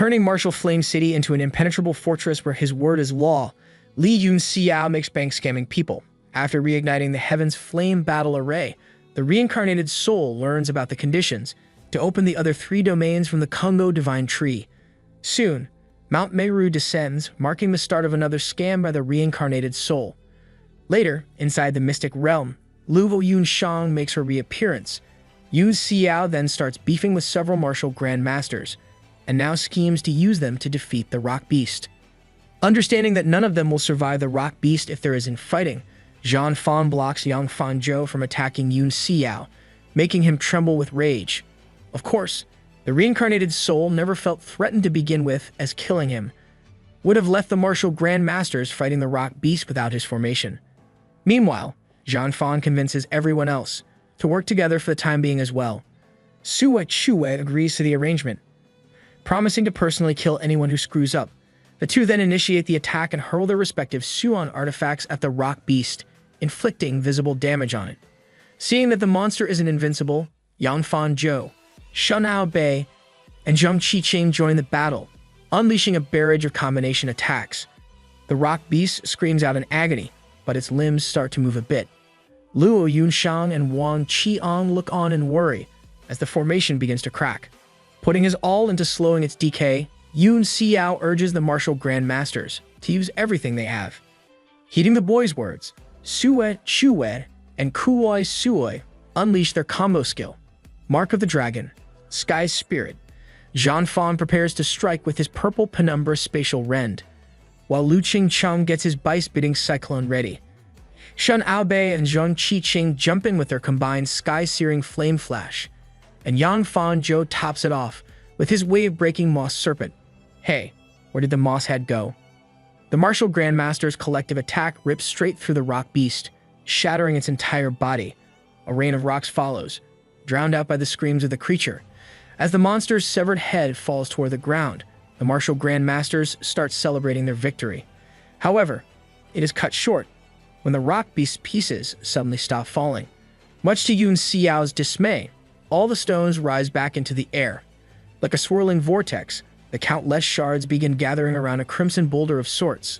Turning martial Flame City into an impenetrable fortress where his word is law, Li Yun Xiao makes bank scamming people. After reigniting the Heaven's Flame Battle Array, the reincarnated soul learns about the conditions to open the other 3 domains from the Congo Divine Tree. Soon, Mount Meru descends, marking the start of another scam by the reincarnated soul. Later, inside the Mystic Realm, Li Yun Xiao makes her reappearance. Yun Xiao then starts beefing with several martial grandmasters, and now schemes to use them to defeat the Rock Beast. Understanding that none of them will survive the Rock Beast if there isn't fighting, Zhang Fan blocks Yang Fanzhou from attacking Yun Xiao, making him tremble with rage. Of course, the reincarnated soul never felt threatened to begin with, as killing him would have left the martial grandmasters fighting the Rock Beast without his formation. Meanwhile, Zhang Fan convinces everyone else to work together for the time being as well. Sue Chue agrees to the arrangement, promising to personally kill anyone who screws up. The two then initiate the attack and hurl their respective Suan artifacts at the Rock Beast, inflicting visible damage on it. Seeing that the monster isn't invincible, Yang Fanzhou, Shen Aobei, and Zhang Qiqing join the battle, unleashing a barrage of combination attacks. The Rock Beast screams out in agony, but its limbs start to move a bit. Li Yun Xiao and Wang Qiang look on in worry as the formation begins to crack. Putting his all into slowing its decay, Yun Xiao urges the martial grandmasters to use everything they have. Heeding the boy's words, Sue Chue and Kuoi Suoi unleash their combo skill, Mark of the Dragon, Sky's Spirit. Zhang Fan prepares to strike with his purple penumbra spatial rend, while Lu Qingcheng gets his bice-biting cyclone ready. Shen Aobei and Zhang Qiqing jump in with their combined sky-searing flame flash, and Yang Fanzhou tops it off with his wave-breaking moss serpent. Hey, where did the moss head go? The martial grandmaster's collective attack rips straight through the Rock Beast, shattering its entire body. A rain of rocks follows, drowned out by the screams of the creature. As the monster's severed head falls toward the ground, the martial grandmasters start celebrating their victory. However, it is cut short when the Rock Beast's pieces suddenly stop falling. Much to Yun Xiao's dismay, all the stones rise back into the air. Like a swirling vortex, the countless shards begin gathering around a crimson boulder of sorts.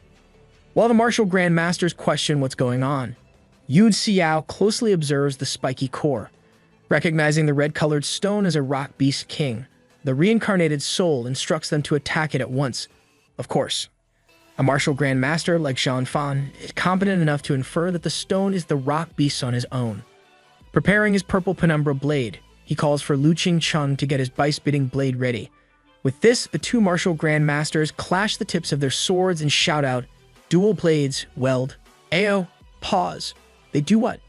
While the martial grandmasters question what's going on, Yun Xiao closely observes the spiky core. Recognizing the red-colored stone as a Rock Beast King, the reincarnated soul instructs them to attack it at once. Of course, a martial grandmaster like Zhang Fan is competent enough to infer that the stone is the Rock Beast on his own. Preparing his purple penumbra blade, he calls for Lu Qingcheng to get his bice-biting blade ready. With this, the two martial grandmasters clash the tips of their swords and shout out, "Dual blades, weld. Ayo, pause." They do what?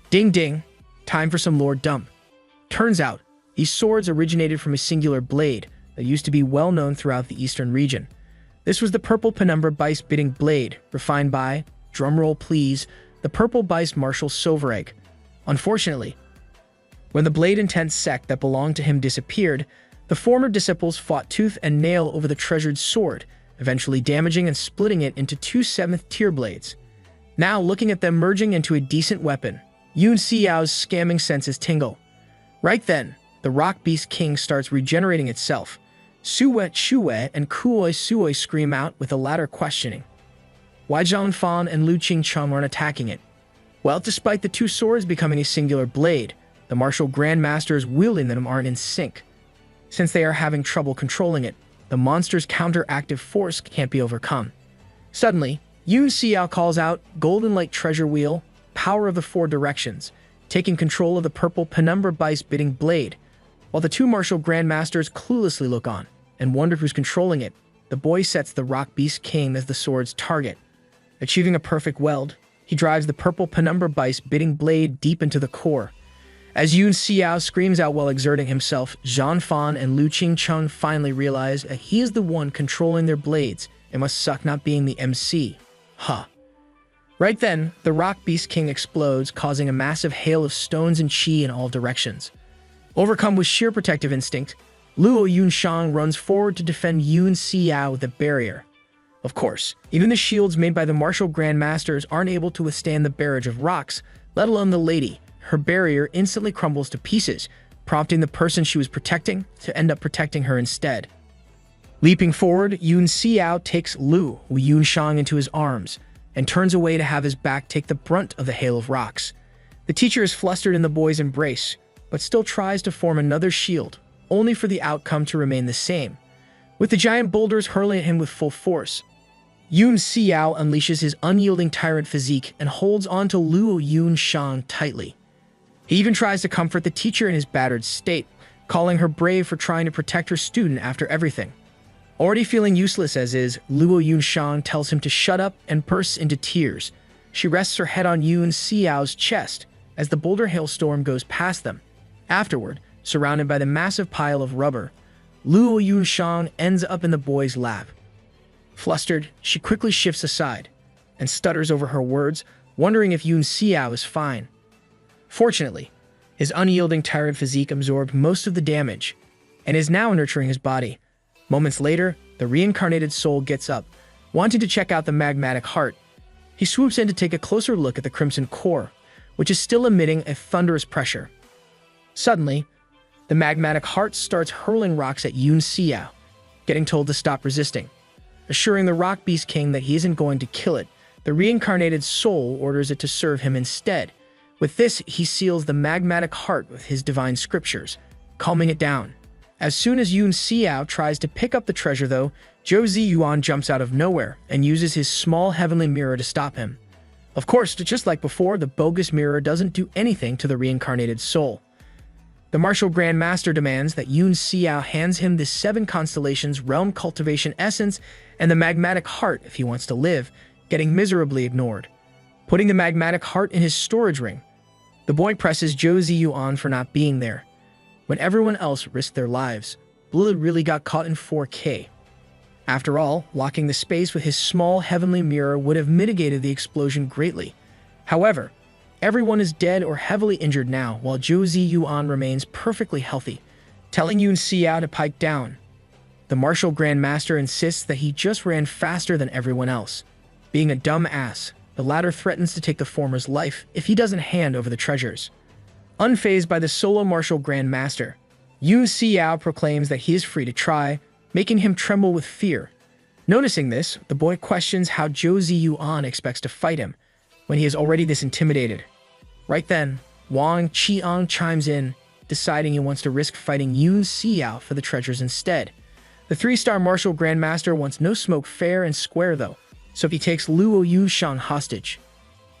Ding ding, time for some lore dump. Turns out, these swords originated from a singular blade that used to be well known throughout the eastern region. This was the purple penumbra bice-biting blade, refined by, drumroll please, the purple bice martial Sovereign. Unfortunately, when the blade intense sect that belonged to him disappeared, the former disciples fought tooth and nail over the treasured sword, eventually damaging and splitting it into 2 7th-tier blades. Now, looking at them merging into a decent weapon, Yun Xiao's scamming senses tingle. Right then, the Rock Beast King starts regenerating itself. Sue Chue and Kuoi Suoi scream out, with the latter questioning why Zhang Fan and Lu Qingcheng aren't attacking it. Well, despite the two swords becoming a singular blade, the martial grandmasters wielding them aren't in sync. Since they are having trouble controlling it, the monster's counteractive force can't be overcome. Suddenly, Yun Xiao calls out, "Golden Light Treasure Wheel, power of the 4 directions," taking control of the purple penumbra bice-biting blade. While the two martial grandmasters cluelessly look on and wonder who's controlling it, the boy sets the Rock Beast King as the sword's target. Achieving a perfect weld, he drives the purple penumbra bice-biting blade deep into the core. As Yun Xiao screams out while exerting himself, Zhang Fan and Lu Qingcheng finally realize that he is the one controlling their blades and must suck not being the MC. Huh. Right then, the Rock Beast King explodes, causing a massive hail of stones and chi in all directions. Overcome with sheer protective instinct, Li Yun Xiao runs forward to defend Yun Xiao with a barrier. Of course, even the shields made by the martial grandmasters aren't able to withstand the barrage of rocks, let alone the lady. Her barrier instantly crumbles to pieces, prompting the person she was protecting to end up protecting her instead. Leaping forward, Yun Xiao takes Li Yun Xiao into his arms and turns away to have his back take the brunt of the hail of rocks. The teacher is flustered in the boy's embrace, but still tries to form another shield, only for the outcome to remain the same. With the giant boulders hurling at him with full force, Yun Xiao unleashes his unyielding tyrant physique and holds onto Li Yun Xiao tightly. He even tries to comfort the teacher in his battered state, calling her brave for trying to protect her student after everything. Already feeling useless as is, Li Yun Xiao tells him to shut up and bursts into tears. She rests her head on Yun Xiao's chest as the boulder hailstorm goes past them. Afterward, surrounded by the massive pile of rubber, Li Yun Xiao ends up in the boy's lap. Flustered, she quickly shifts aside and stutters over her words, wondering if Yun Xiao is fine. Fortunately, his unyielding tyrant physique absorbed most of the damage and is now nurturing his body. Moments later, the reincarnated soul gets up, wanting to check out the magmatic heart. He swoops in to take a closer look at the crimson core, which is still emitting a thunderous pressure. Suddenly, the magmatic heart starts hurling rocks at Yun Xiao, getting told to stop resisting. Assuring the rock beast king that he isn't going to kill it, the reincarnated soul orders it to serve him instead. With this, he seals the magmatic heart with his divine scriptures, calming it down. As soon as Yun Xiao tries to pick up the treasure though, Zhou Ziyuan jumps out of nowhere and uses his small heavenly mirror to stop him. Of course, just like before, the bogus mirror doesn't do anything to the reincarnated soul. The martial Grand Master demands that Yun Xiao hands him the 7 constellations realm cultivation essence and the magmatic heart if he wants to live, getting miserably ignored. Putting the magmatic heart in his storage ring, the boy presses Zhou Ziyuan for not being there. When everyone else risked their lives, Blood really got caught in 4K. After all, locking the space with his small heavenly mirror would have mitigated the explosion greatly. However, everyone is dead or heavily injured now, while Zhou Ziyuan remains perfectly healthy, telling Yun Xiao to pipe down. The martial Grand Master insists that he just ran faster than everyone else. Being a dumb ass, the latter threatens to take the former's life if he doesn't hand over the treasures. Unfazed by the solo martial Grand Master, Yun Xiao proclaims that he is free to try, making him tremble with fear. Noticing this, the boy questions how Zhou Ziyuan expects to fight him when he is already this intimidated. Right then, Wang Qiang chimes in, deciding he wants to risk fighting Yun Xiao for the treasures instead. The 3-star martial Grand Master wants no smoke fair and square though, so he takes Li Yun Xiao hostage.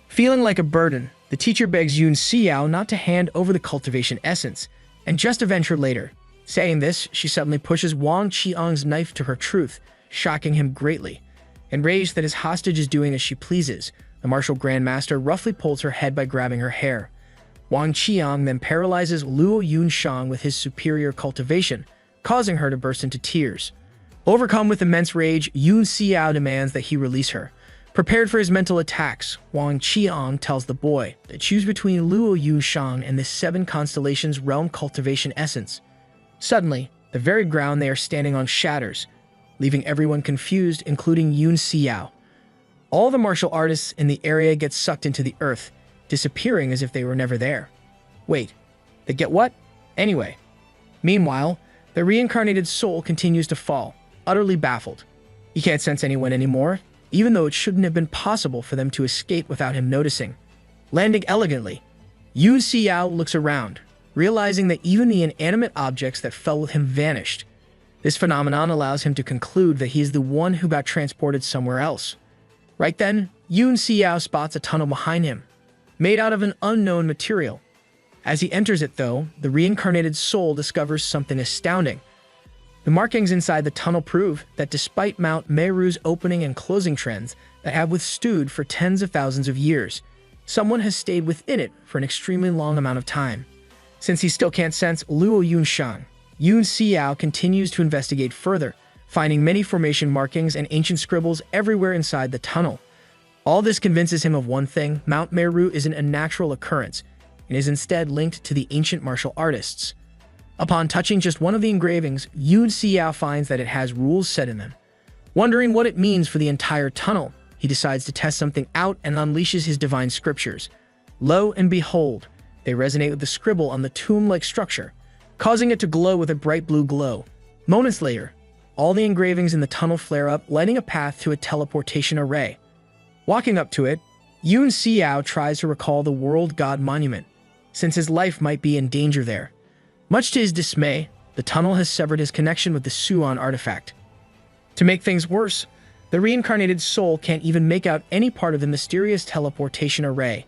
Feeling like a burden, the teacher begs Yun Xiao not to hand over the cultivation essence, and just to venture later. Saying this, she suddenly pushes Wang Qiang's knife to her truth, shocking him greatly. Enraged that his hostage is doing as she pleases, the martial Grand Master roughly pulls her head by grabbing her hair. Wang Qiang then paralyzes Li Yun Xiao with his superior cultivation, causing her to burst into tears. Overcome with immense rage, Yun Xiao demands that he release her. Prepared for his mental attacks, Wang Qiang tells the boy to choose between Li Yun Xiao and the 7 constellations realm cultivation essence. Suddenly, the very ground they are standing on shatters, leaving everyone confused, including Yun Xiao. All the martial artists in the area get sucked into the earth, disappearing as if they were never there. Wait, they get what? Anyway. Meanwhile, the reincarnated soul continues to fall, utterly baffled. He can't sense anyone anymore, even though it shouldn't have been possible for them to escape without him noticing. Landing elegantly, Yun Xiao looks around, realizing that even the inanimate objects that fell with him vanished. This phenomenon allows him to conclude that he is the one who got transported somewhere else. Right then, Yun Xiao spots a tunnel behind him, made out of an unknown material. As he enters it though, the reincarnated soul discovers something astounding. The markings inside the tunnel prove that despite Mount Meru's opening and closing trends that have withstood for tens of thousands of years, someone has stayed within it for an extremely long amount of time. Since he still can't sense Li Yun Xiao, Yun Xiao continues to investigate further, finding many formation markings and ancient scribbles everywhere inside the tunnel. All this convinces him of one thing: Mount Meru isn't a natural occurrence, and is instead linked to the ancient martial artists. Upon touching just one of the engravings, Yun Xiao finds that it has rules set in them. Wondering what it means for the entire tunnel, he decides to test something out and unleashes his divine scriptures. Lo and behold, they resonate with the scribble on the tomb-like structure, causing it to glow with a bright blue glow. Moments later, all the engravings in the tunnel flare up, lighting a path to a teleportation array. Walking up to it, Yun Xiao tries to recall the World God Monument, since his life might be in danger there. Much to his dismay, the tunnel has severed his connection with the Suan artifact. To make things worse, the reincarnated soul can't even make out any part of the mysterious teleportation array.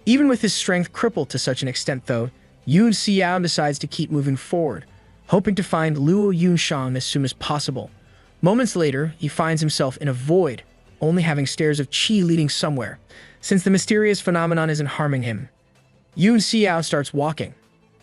Even with his strength crippled to such an extent though, Yun Xiao decides to keep moving forward, hoping to find Li Yun Xiao as soon as possible. Moments later, he finds himself in a void, only having stairs of qi leading somewhere, since the mysterious phenomenon isn't harming him. Yun Xiao starts walking.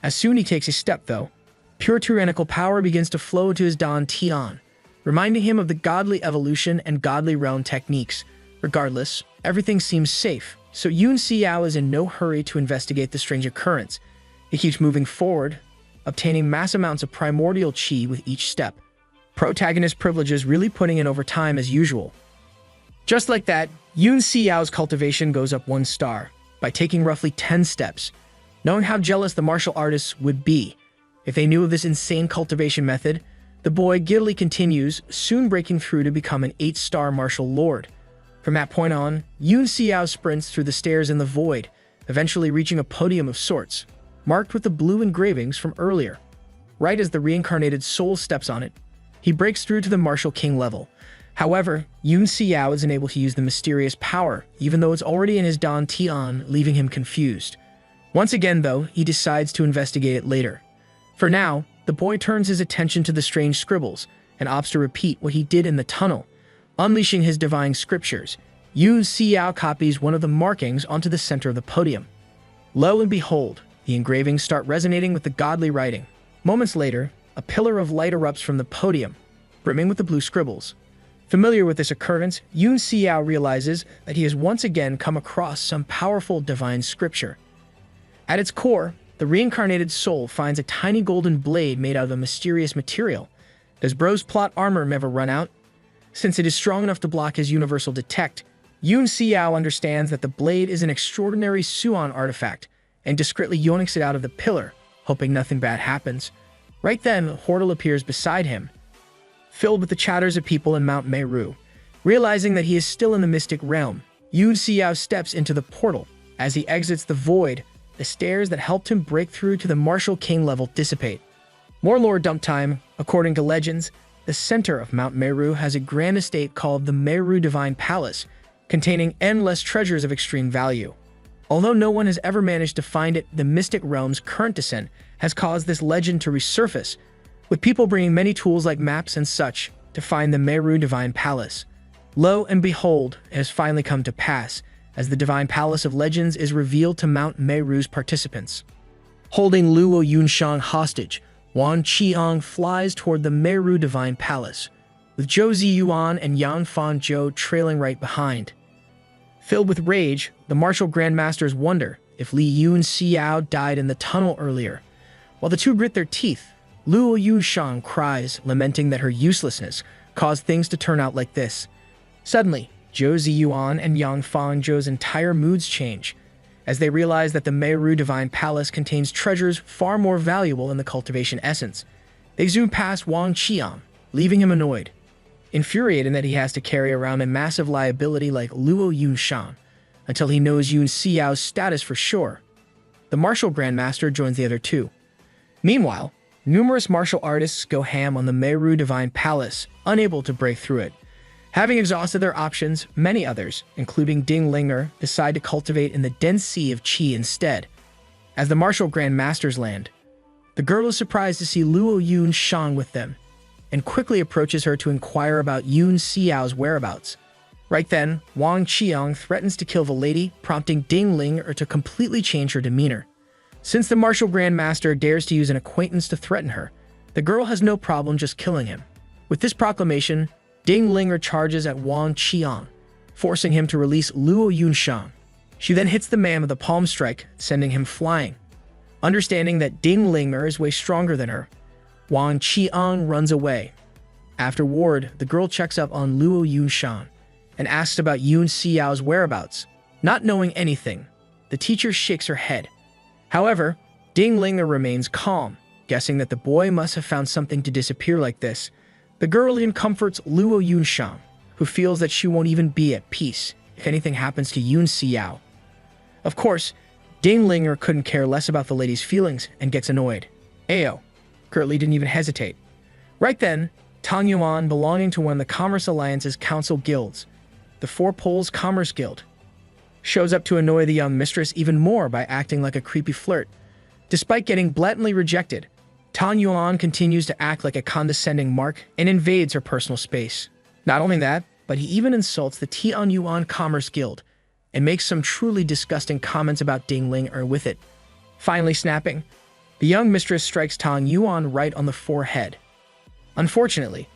As soon he takes a step though, pure tyrannical power begins to flow to his Dan Tian, reminding him of the godly evolution and godly realm techniques. Regardless, everything seems safe, so Yun Xiao is in no hurry to investigate the strange occurrence. He keeps moving forward, obtaining mass amounts of primordial qi with each step. Protagonist privileges really putting in over time as usual. Just like that, Yun Xiao's cultivation goes up 1 star, by taking roughly 10 steps. Knowing how jealous the martial artists would be if they knew of this insane cultivation method, the boy giddily continues, soon breaking through to become an 8-star martial lord. From that point on, Yun Xiao sprints through the stairs in the void, eventually reaching a podium of sorts, marked with the blue engravings from earlier. Right as the reincarnated soul steps on it, he breaks through to the martial king level. However, Yun Xiao isn't able to use the mysterious power, even though it's already in his Dan Tian, leaving him confused. Once again, though, he decides to investigate it later. For now, the boy turns his attention to the strange scribbles and opts to repeat what he did in the tunnel. Unleashing his divine scriptures, Yun Xiao copies one of the markings onto the center of the podium. Lo and behold, the engravings start resonating with the godly writing. Moments later, a pillar of light erupts from the podium, brimming with the blue scribbles. Familiar with this occurrence, Yun Xiao realizes that he has once again come across some powerful divine scripture. At its core, the reincarnated soul finds a tiny golden blade made out of a mysterious material. Does Bro's plot armor never run out? Since it is strong enough to block his universal detect, Yun Xiao understands that the blade is an extraordinary Suan artifact, and discreetly yoinks it out of the pillar, hoping nothing bad happens. Right then, Hortal appears beside him, filled with the chatters of people in Mount Meru. Realizing that he is still in the mystic realm, Yun Xiao steps into the portal. As he exits the void, the stairs that helped him break through to the martial king level dissipate. More lore dump time. According to legends, the center of Mount Meru has a grand estate called the Meru Divine Palace, containing endless treasures of extreme value. Although no one has ever managed to find it, the mystic realm's current descent has caused this legend to resurface, with people bringing many tools like maps and such to find the Meru Divine Palace. Lo and behold, it has finally come to pass, as the Divine Palace of Legends is revealed to Mount Meru's participants. Holding Li Yun Xiao hostage, Wang Qiang flies toward the Meru Divine Palace, with Zhou Ziyuan and Yan Fan Zhou trailing right behind. Filled with rage, the martial grandmasters wonder if Li Yun Xiao died in the tunnel earlier. While the two grit their teeth, Li Yun Xiao cries, lamenting that her uselessness caused things to turn out like this. Suddenly, Zhou Ziyuan and Yang Fan Zhou's entire moods change, as they realize that the Meru Divine Palace contains treasures far more valuable than the cultivation essence. They zoom past Wang Qiang, leaving him annoyed, infuriated that he has to carry around a massive liability like Li Yun Xiao, until he knows Yun Xiao's status for sure. The martial grandmaster joins the other two. Meanwhile, numerous martial artists go ham on the Meru Divine Palace, unable to break through it. Having exhausted their options, many others, including Ding Linger, decide to cultivate in the dense sea of qi instead. As the martial grandmasters land, the girl is surprised to see Li Yun Xiao with them, and quickly approaches her to inquire about Yun Xiao's whereabouts. Right then, Wang Qiang threatens to kill the lady, prompting Ding Linger to completely change her demeanor. Since the martial grandmaster dares to use an acquaintance to threaten her, the girl has no problem just killing him. With this proclamation, Ding Linger charges at Wang Qiang, forcing him to release Li Yun Xiao. She then hits the man with a palm strike, sending him flying. Understanding that Ding Linger is way stronger than her, Wang Qiang runs away. Afterward, the girl checks up on Li Yun Xiao and asks about Yun Xiao's whereabouts. Not knowing anything, the teacher shakes her head. However, Ding Linger remains calm, guessing that the boy must have found something to disappear like this. The girl even comforts Li Yun Xiao, who feels that she won't even be at peace if anything happens to Yun Xiao. Of course, Ding Linger couldn't care less about the lady's feelings and gets annoyed. Ayo, Gertly didn't even hesitate. Right then, Tang Yuan, belonging to one of the Commerce Alliance's council guilds, the Four Poles Commerce Guild, shows up to annoy the young mistress even more by acting like a creepy flirt. Despite getting blatantly rejected, Tang Yuan continues to act like a condescending mark and invades her personal space. Not only that, but he even insults the Tianyuan Commerce Guild and makes some truly disgusting comments about Ding Linger with it. Finally snapping, the young mistress strikes Tang Yuan right on the forehead. Unfortunately,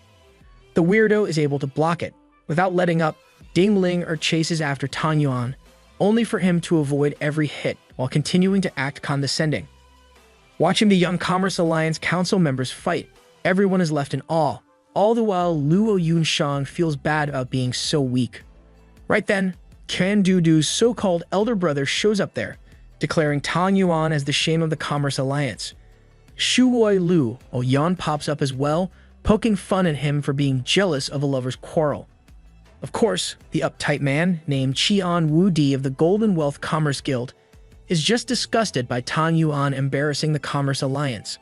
the weirdo is able to block it. Without letting up, Ding Linger chases after Tang Yuan, only for him to avoid every hit while continuing to act condescending. Watching the young Commerce Alliance council members fight, everyone is left in awe, all the while Li Yun Xiao feels bad about being so weak. Right then, Quan Dudu's so-called elder brother shows up there, declaring Tang Yuan as the shame of the Commerce Alliance. Shuoi Lu Oyan pops up as well, poking fun at him for being jealous of a lover's quarrel. Of course, the uptight man, named Qian Wu Di of the Golden Wealth Commerce Guild, is just disgusted by Tang Yuan embarrassing the Commerce Alliance.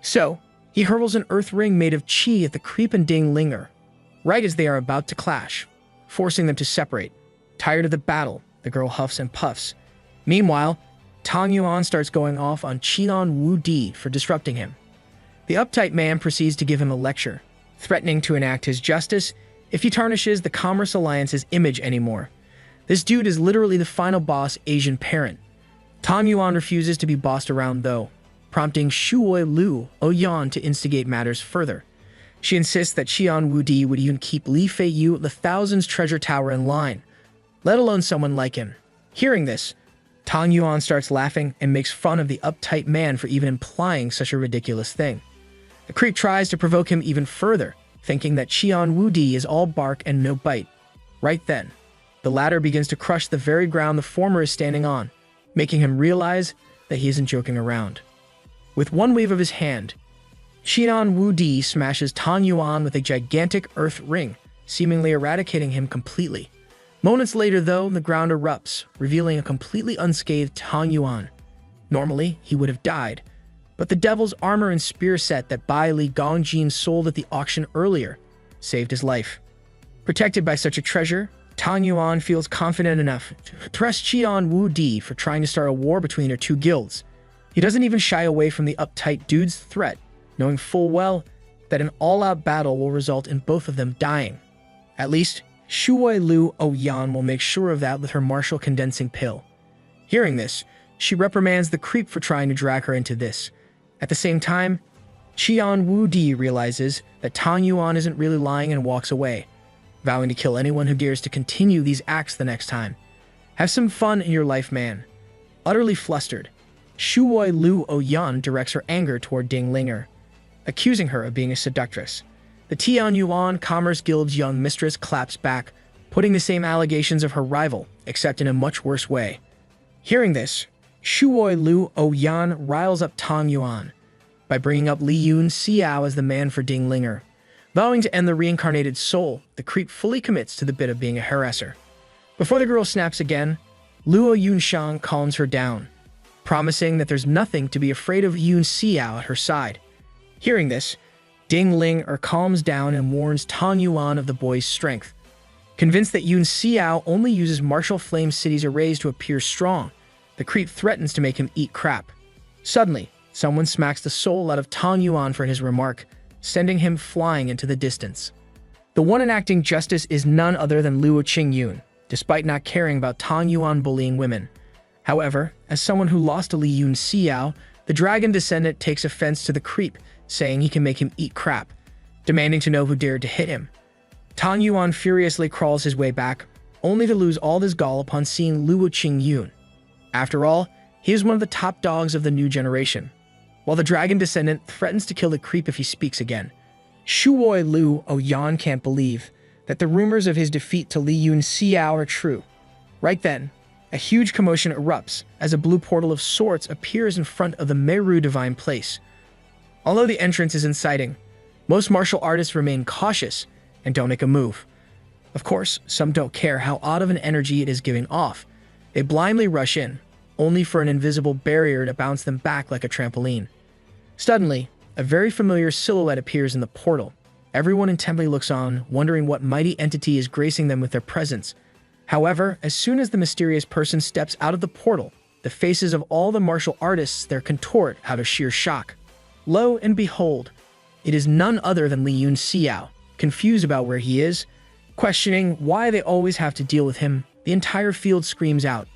So, he hurls an earth ring made of qi at the creep and Ding Linger, right as they are about to clash, forcing them to separate. Tired of the battle, the girl huffs and puffs. Meanwhile, Tang Yuan starts going off on Qian Wu Di for disrupting him. The uptight man proceeds to give him a lecture, threatening to enact his justice if he tarnishes the Commerce Alliance's image anymore. This dude is literally the final boss Asian parent. Tang Yuan refuses to be bossed around though, prompting Shuoi Lu Oyan to instigate matters further. She insists that Qian Wu Di would even keep Li Fei Yu the Thousand's treasure tower in line, let alone someone like him. Hearing this, Tang Yuan starts laughing and makes fun of the uptight man for even implying such a ridiculous thing. The creep tries to provoke him even further, thinking that Qian Wu Di is all bark and no bite. Right then, the latter begins to crush the very ground the former is standing on, making him realize that he isn't joking around. With one wave of his hand, Qian Wu Di smashes Tang Yuan with a gigantic earth ring, seemingly eradicating him completely. Moments later, though, the ground erupts, revealing a completely unscathed Tang Yuan. Normally, he would have died, but the devil's armor and spear set that Bai Li Gongjin sold at the auction earlier saved his life. Protected by such a treasure, Tang Yuan feels confident enough to press Qian Wu Di for trying to start a war between their two guilds. He doesn't even shy away from the uptight dude's threat, knowing full well that an all-out battle will result in both of them dying. At least, Shuoi Lu Oyan will make sure of that with her martial condensing pill. Hearing this, she reprimands the creep for trying to drag her into this. At the same time, Qian Wu Di realizes that Tang Yuan isn't really lying and walks away, vowing to kill anyone who dares to continue these acts the next time. Have some fun in your life, man. Utterly flustered, Shuoi Lu Oyan directs her anger toward Ding Linger, accusing her of being a seductress. The Tianyuan Commerce Guild's young mistress claps back, putting the same allegations of her rival, except in a much worse way. Hearing this, Shuoi Lu Oyan riles up Tang Yuan by bringing up Li Yun Xiao as the man for Ding Linger. Vowing to end the reincarnated soul, the creep fully commits to the bit of being a harasser. Before the girl snaps again, Luo Yun Xiang calms her down, promising that there's nothing to be afraid of Yun Xiao at her side. Hearing this, Ding Linger calms down and warns Tang Yuan of the boy's strength. Convinced that Yun Xiao only uses martial flame city's arrays to appear strong, the creep threatens to make him eat crap. Suddenly, someone smacks the soul out of Tang Yuan for his remark, sending him flying into the distance. The one enacting justice is none other than Luo Qingyun, despite not caring about Tang Yuan bullying women. However, as someone who lost to Li Yun Xiao, the dragon descendant takes offense to the creep, saying he can make him eat crap, demanding to know who dared to hit him. Tang Yuan furiously crawls his way back, only to lose all his gall upon seeing Luo Qingyun. After all, he is one of the top dogs of the new generation. While the dragon descendant threatens to kill the creep if he speaks again, Shuoi Lu Oyan can't believe that the rumors of his defeat to Li Yun Xiao are true. Right then, a huge commotion erupts as a blue portal of sorts appears in front of the Meru divine place. Although the entrance is inciting, Most martial artists remain cautious and don't make a move. Of course, some don't care how odd of an energy it is giving off. They blindly rush in, only for an invisible barrier to bounce them back like a trampoline. Suddenly, a very familiar silhouette appears in the portal. Everyone intently looks on, wondering what mighty entity is gracing them with their presence. However, as soon as the mysterious person steps out of the portal, the faces of all the martial artists there contort out of sheer shock. Lo and behold, it is none other than Li Yun Xiao. Confused about where he is, questioning why they always have to deal with him, the entire field screams out.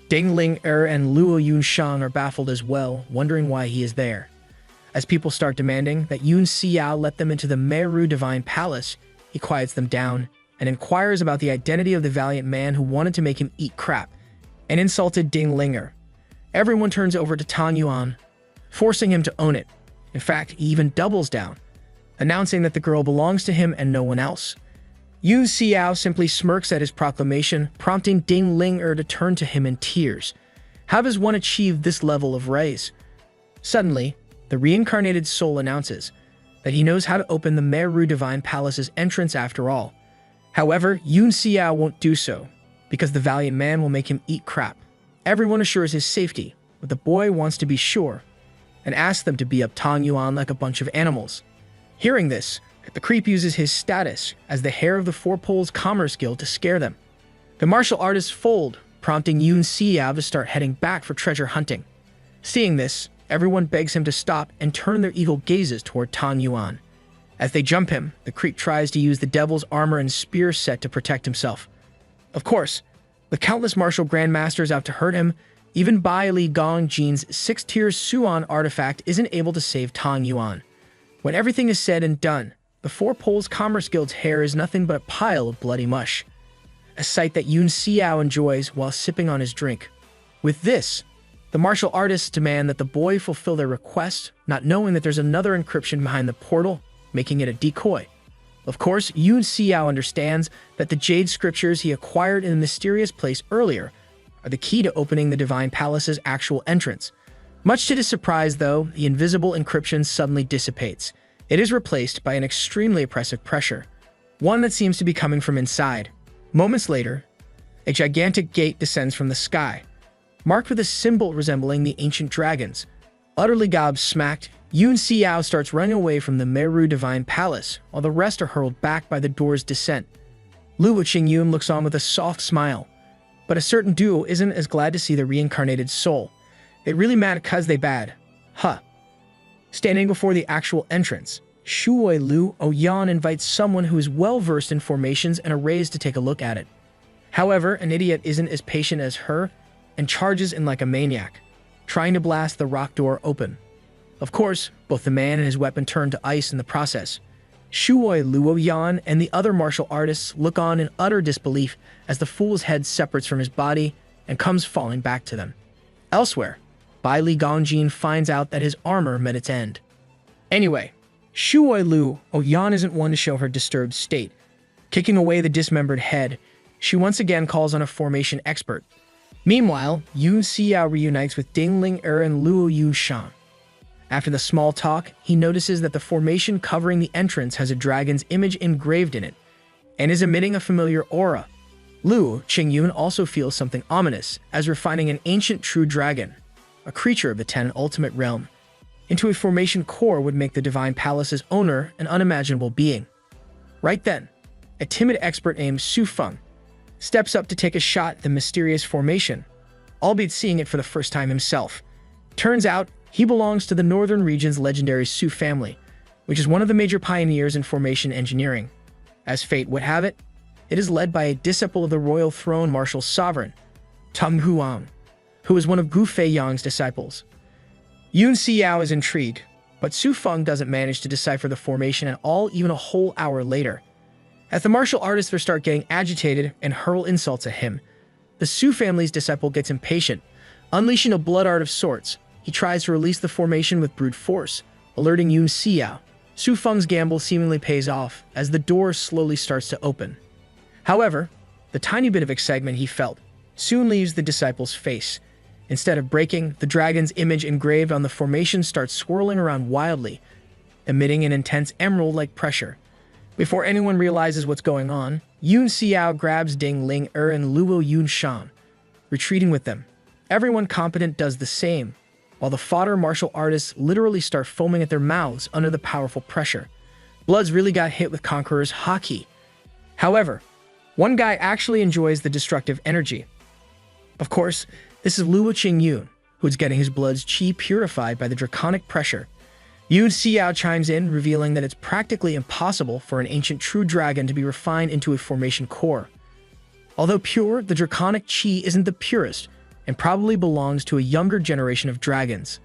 Ding Ling and Li Yun Xiao are baffled as well, wondering why he is there. As people start demanding that Yun Xiao let them into the Meru Divine Palace, he quiets them down and inquires about the identity of the valiant man who wanted to make him eat crap and insulted Ding Linger. Everyone turns over to Tan Yuan, forcing him to own it. In fact, he even doubles down, announcing that the girl belongs to him and no one else. Yun Xiao simply smirks at his proclamation, prompting Ding Linger to turn to him in tears. How does one achieve this level of raise? Suddenly, the reincarnated soul announces that he knows how to open the Meru Divine Palace's entrance after all. However, Yun Xiao won't do so, because the valiant man will make him eat crap. Everyone assures his safety, but the boy wants to be sure, and asks them to be up Tan Yuan like a bunch of animals. Hearing this, the creep uses his status as the heir of the Four Poles Commerce Guild to scare them. The martial artists fold, prompting Yun Xiao to start heading back for treasure hunting. Seeing this, everyone begs him to stop and turn their evil gazes toward Tan Yuan. As they jump him, the creep tries to use the devil's armor and spear set to protect himself. Of course, with countless martial grandmasters out to hurt him, even Bai Li Gongjin's 6-tier Suan artifact isn't able to save Tan Yuan. When everything is said and done, the Four Poles Commerce Guild's hair is nothing but a pile of bloody mush, a sight that Yun Xiao enjoys while sipping on his drink. With this, the martial artists demand that the boy fulfill their request, not knowing that there's another encryption behind the portal, making it a decoy. Of course, Yun Xiao understands that the jade scriptures he acquired in a mysterious place earlier are the key to opening the Divine Palace's actual entrance. Much to his surprise, though, the invisible encryption suddenly dissipates. It is replaced by an extremely oppressive pressure, one that seems to be coming from inside. Moments later, a gigantic gate descends from the sky, marked with a symbol resembling the ancient dragons. Utterly gobsmacked, Yun Xiao starts running away from the Meru Divine Palace, while the rest are hurled back by the door's descent. Luo Qingyun looks on with a soft smile, but a certain duo isn't as glad to see the reincarnated soul. They really mad 'cause they bad. Huh. Standing before the actual entrance, Shuoi Lu Oyan invites someone who is well-versed in formations and arrays to take a look at it. However, an idiot isn't as patient as her and charges in like a maniac, trying to blast the rock door open. Of course, both the man and his weapon turn to ice in the process. Shuoi Luoyan and the other martial artists look on in utter disbelief as the fool's head separates from his body and comes falling back to them. Elsewhere, Bai Li Gongjin finds out that his armor met its end. Anyway, Shuoi Luoyan isn't one to show her disturbed state. Kicking away the dismembered head, she once again calls on a formation expert. Meanwhile, Yun Xiao reunites with Ding Linger and Li Yun Xiao. After the small talk, he notices that the formation covering the entrance has a dragon's image engraved in it, and is emitting a familiar aura. Luo Qingyun also feels something ominous, as refining an ancient true dragon, a creature of the 10 ultimate realm, into a formation core would make the Divine Palace's owner an unimaginable being. Right then, a timid expert named Su Feng steps up to take a shot at the mysterious formation, albeit seeing it for the first time himself. Turns out, he belongs to the Northern region's legendary Su family, which is one of the major pioneers in formation engineering. As fate would have it, it is led by a disciple of the royal throne martial sovereign, Tang Huang, who is one of Gu Feiyang's disciples. Yun Xiao is intrigued, but Su Feng doesn't manage to decipher the formation at all even a whole hour later. As the martial artists start getting agitated and hurl insults at him, the Su family's disciple gets impatient, unleashing a blood art of sorts. He tries to release the formation with brute force, alerting Yun Xiao. Su Feng's gamble seemingly pays off as the door slowly starts to open. However, the tiny bit of excitement he felt soon leaves the disciple's face. Instead of breaking, the dragon's image engraved on the formation starts swirling around wildly, emitting an intense emerald-like pressure. Before anyone realizes what's going on, Yun Xiao grabs Ding Ling and Li Yun Xiao, retreating with them. Everyone competent does the same, while the fodder martial artists literally start foaming at their mouths under the powerful pressure. Bloods really got hit with Conqueror's haki. However, one guy actually enjoys the destructive energy. Of course, this is Luo Qingyun, who's getting his blood's chi purified by the draconic pressure. Yun Xiao chimes in, revealing that it's practically impossible for an ancient true dragon to be refined into a formation core. Although pure, the draconic chi isn't the purest, and probably belongs to a younger generation of dragons.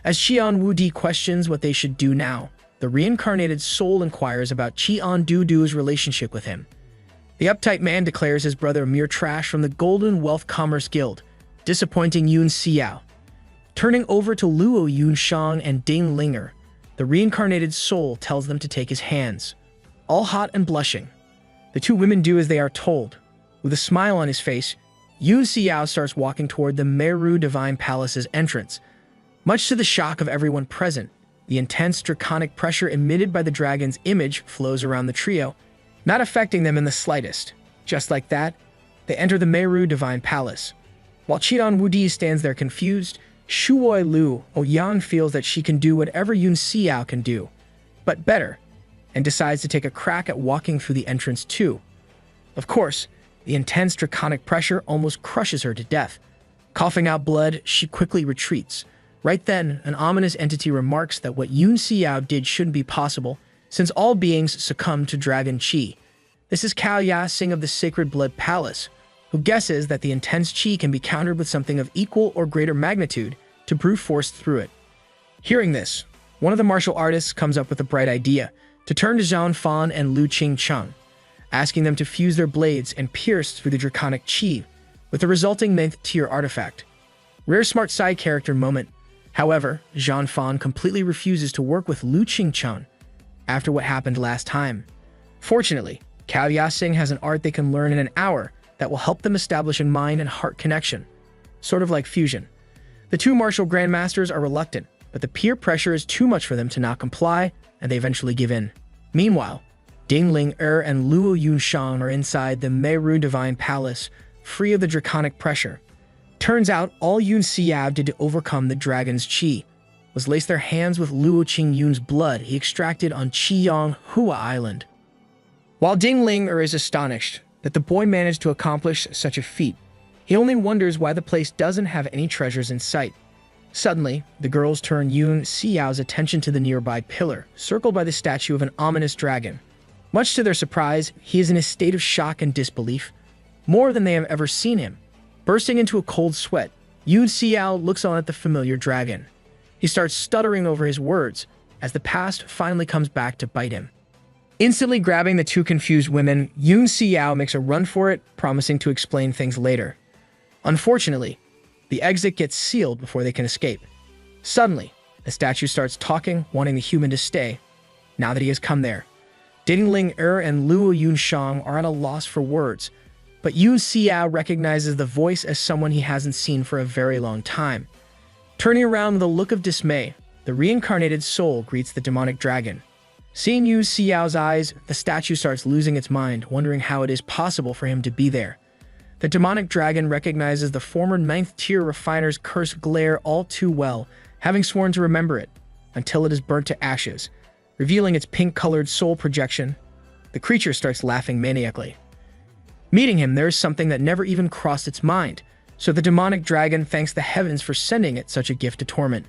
As Qian Wudi questions what they should do now, the reincarnated soul inquires about Qian Dudu's relationship with him. The uptight man declares his brother mere trash from the Golden Wealth Commerce Guild, disappointing Yun Xiao. Turning over to Luo Yun Xiao and Ding Linger, the reincarnated soul tells them to take his hands. All hot and blushing, the two women do as they are told. With a smile on his face, Yun Xiao starts walking toward the Meru Divine Palace's entrance. Much to the shock of everyone present, the intense draconic pressure emitted by the dragon's image flows around the trio, not affecting them in the slightest. Just like that, they enter the Meru Divine Palace. While Qian Wudi stands there confused, Shuoi Lu Ouyang feels that she can do whatever Yun Xiao can do, but better, and decides to take a crack at walking through the entrance too. Of course, the intense draconic pressure almost crushes her to death. Coughing out blood, she quickly retreats. Right then, an ominous entity remarks that what Yun Xiao did shouldn't be possible, since all beings succumb to dragon chi. This is Cao Ya-Sing of the Sacred Blood Palace, who guesses that the intense chi can be countered with something of equal or greater magnitude to brute force through it. Hearing this, one of the martial artists comes up with a bright idea to turn to Zhang Fan and Lu Qingcheng, asking them to fuse their blades and pierce through the draconic chi with the resulting 9th tier artifact. Rare smart side character moment. However, Zhang Fan completely refuses to work with Lu Qingcheng after what happened last time. Fortunately, Cao Ya-Sing has an art they can learn in an hour that will help them establish a mind and heart connection, sort of like fusion. The two martial grandmasters are reluctant, but the peer pressure is too much for them to not comply, and they eventually give in. Meanwhile, Ding Ling and Luo Yun Xiao are inside the Meru Divine Palace, free of the draconic pressure. Turns out all Yun Xiao did to overcome the dragon's chi was lace their hands with Luo Qingyun's blood he extracted on Qiyang Hua Island. While Ding Ling is astonished that the boy managed to accomplish such a feat, he only wonders why the place doesn't have any treasures in sight. Suddenly, the girls turn Yun Xiao's attention to the nearby pillar, circled by the statue of an ominous dragon. Much to their surprise, he is in a state of shock and disbelief, more than they have ever seen him. Bursting into a cold sweat, Yun Xiao looks on at the familiar dragon. He starts stuttering over his words as the past finally comes back to bite him. Instantly grabbing the two confused women, Yun Xiao makes a run for it, promising to explain things later. Unfortunately, the exit gets sealed before they can escape. Suddenly, the statue starts talking, wanting the human to stay, now that he has come there. Ding Ling and Luo Yun Xiao are at a loss for words, but Yun Xiao recognizes the voice as someone he hasn't seen for a very long time. Turning around with a look of dismay, the reincarnated soul greets the demonic dragon. Seeing Yun Xiao's eyes, the statue starts losing its mind, wondering how it is possible for him to be there. The demonic dragon recognizes the former 9th tier refiner's cursed glare all too well, having sworn to remember it, until it is burnt to ashes. Revealing its pink-colored soul projection, the creature starts laughing maniacally. Meeting him, there is something that never even crossed its mind, so the demonic dragon thanks the heavens for sending it such a gift to torment.